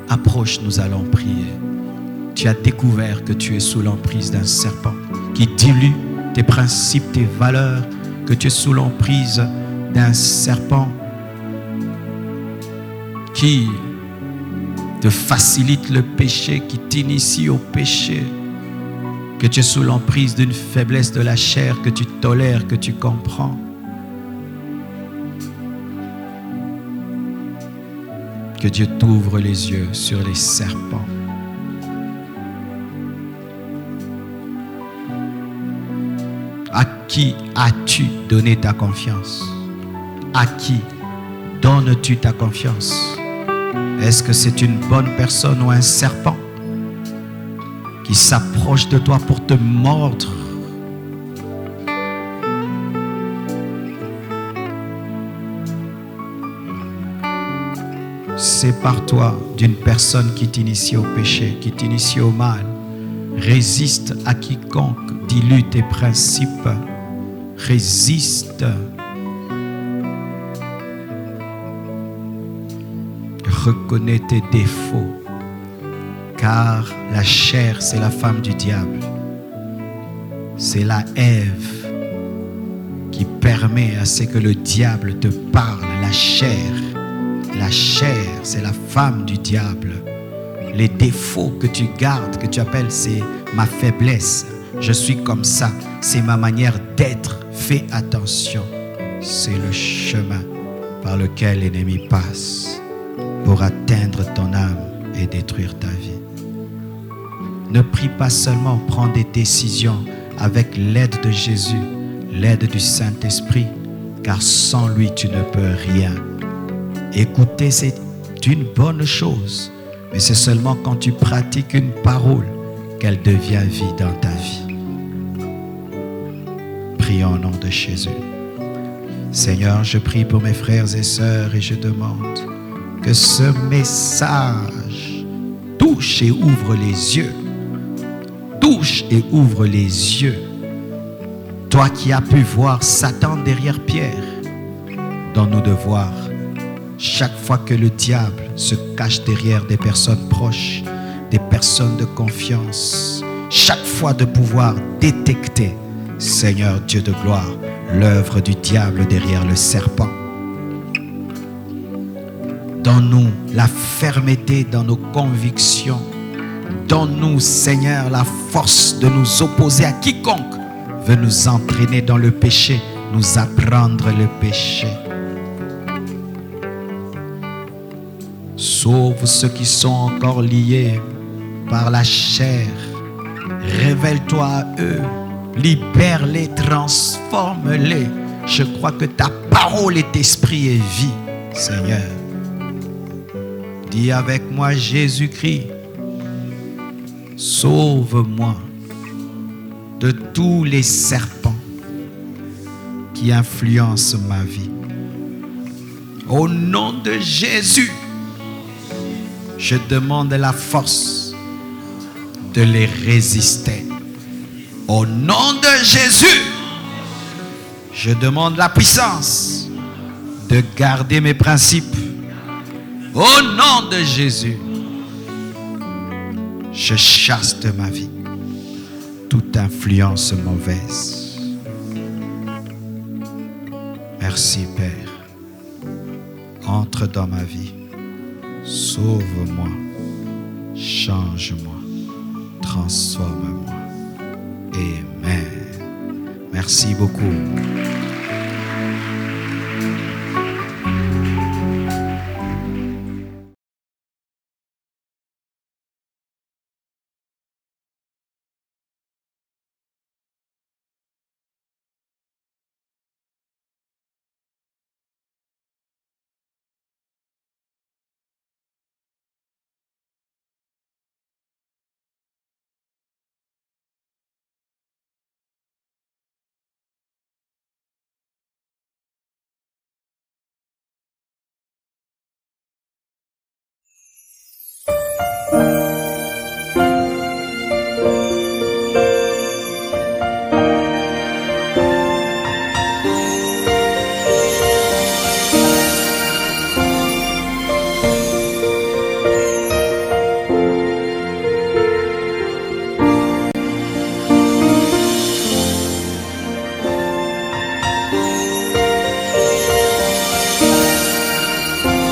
Approche, nous allons prier. Tu as découvert que tu es sous l'emprise d'un serpent qui dilue tes principes, tes valeurs, que tu es sous l'emprise d'un serpent qui te facilite le péché, qui t'initie au péché, que tu es sous l'emprise d'une faiblesse de la chair que tu tolères, que tu comprends. Que Dieu t'ouvre les yeux sur les serpents. À qui as-tu donné ta confiance? À qui donnes-tu ta confiance? Est-ce que c'est une bonne personne ou un serpent qui s'approche de toi pour te mordre? Sépare-toi d'une personne qui t'initie au péché, qui t'initie au mal. Résiste à quiconque dilue tes principes. Résiste. Reconnais tes défauts. Car la chair, c'est la femme du diable. C'est la Ève qui permet à ce que le diable te parle. La chair, c'est la femme du diable. Les défauts que tu gardes, que tu appelles, c'est ma faiblesse. Je suis comme ça. C'est ma manière d'être. Fais attention. C'est le chemin par lequel l'ennemi passe pour atteindre ton âme et détruire ta vie. Ne prie pas seulement, prends des décisions avec l'aide de Jésus, l'aide du Saint-Esprit, car sans lui, tu ne peux rien. Écouter, c'est une bonne chose, mais c'est seulement quand tu pratiques une parole qu'elle devient vie dans ta vie. Prions au nom de Jésus. Seigneur, je prie pour mes frères et sœurs et je demande que ce message touche et ouvre les yeux. Touche et ouvre les yeux. Toi qui as pu voir Satan derrière Pierre, donne-nous de voir chaque fois que le diable se cache derrière des personnes proches, des personnes de confiance, chaque fois de pouvoir détecter, Seigneur Dieu de gloire, l'œuvre du diable derrière le serpent. Donne-nous la fermeté dans nos convictions. Donne-nous, Seigneur, la force de nous opposer à quiconque veut nous entraîner dans le péché, nous apprendre le péché. Sauve ceux qui sont encore liés par la chair. Révèle-toi à eux. Libère-les, transforme-les. Je crois que ta parole est esprit et vie, Seigneur. Dis avec moi, Jésus-Christ, sauve-moi de tous les serpents qui influencent ma vie. Au nom de Jésus, je demande la force de les résister. Au nom de Jésus, je demande la puissance de garder mes principes. Au nom de Jésus, je chasse de ma vie toute influence mauvaise. Merci Père. Entre dans ma vie. Sauve-moi. Change-moi. Transforme-moi. Amen. Merci beaucoup.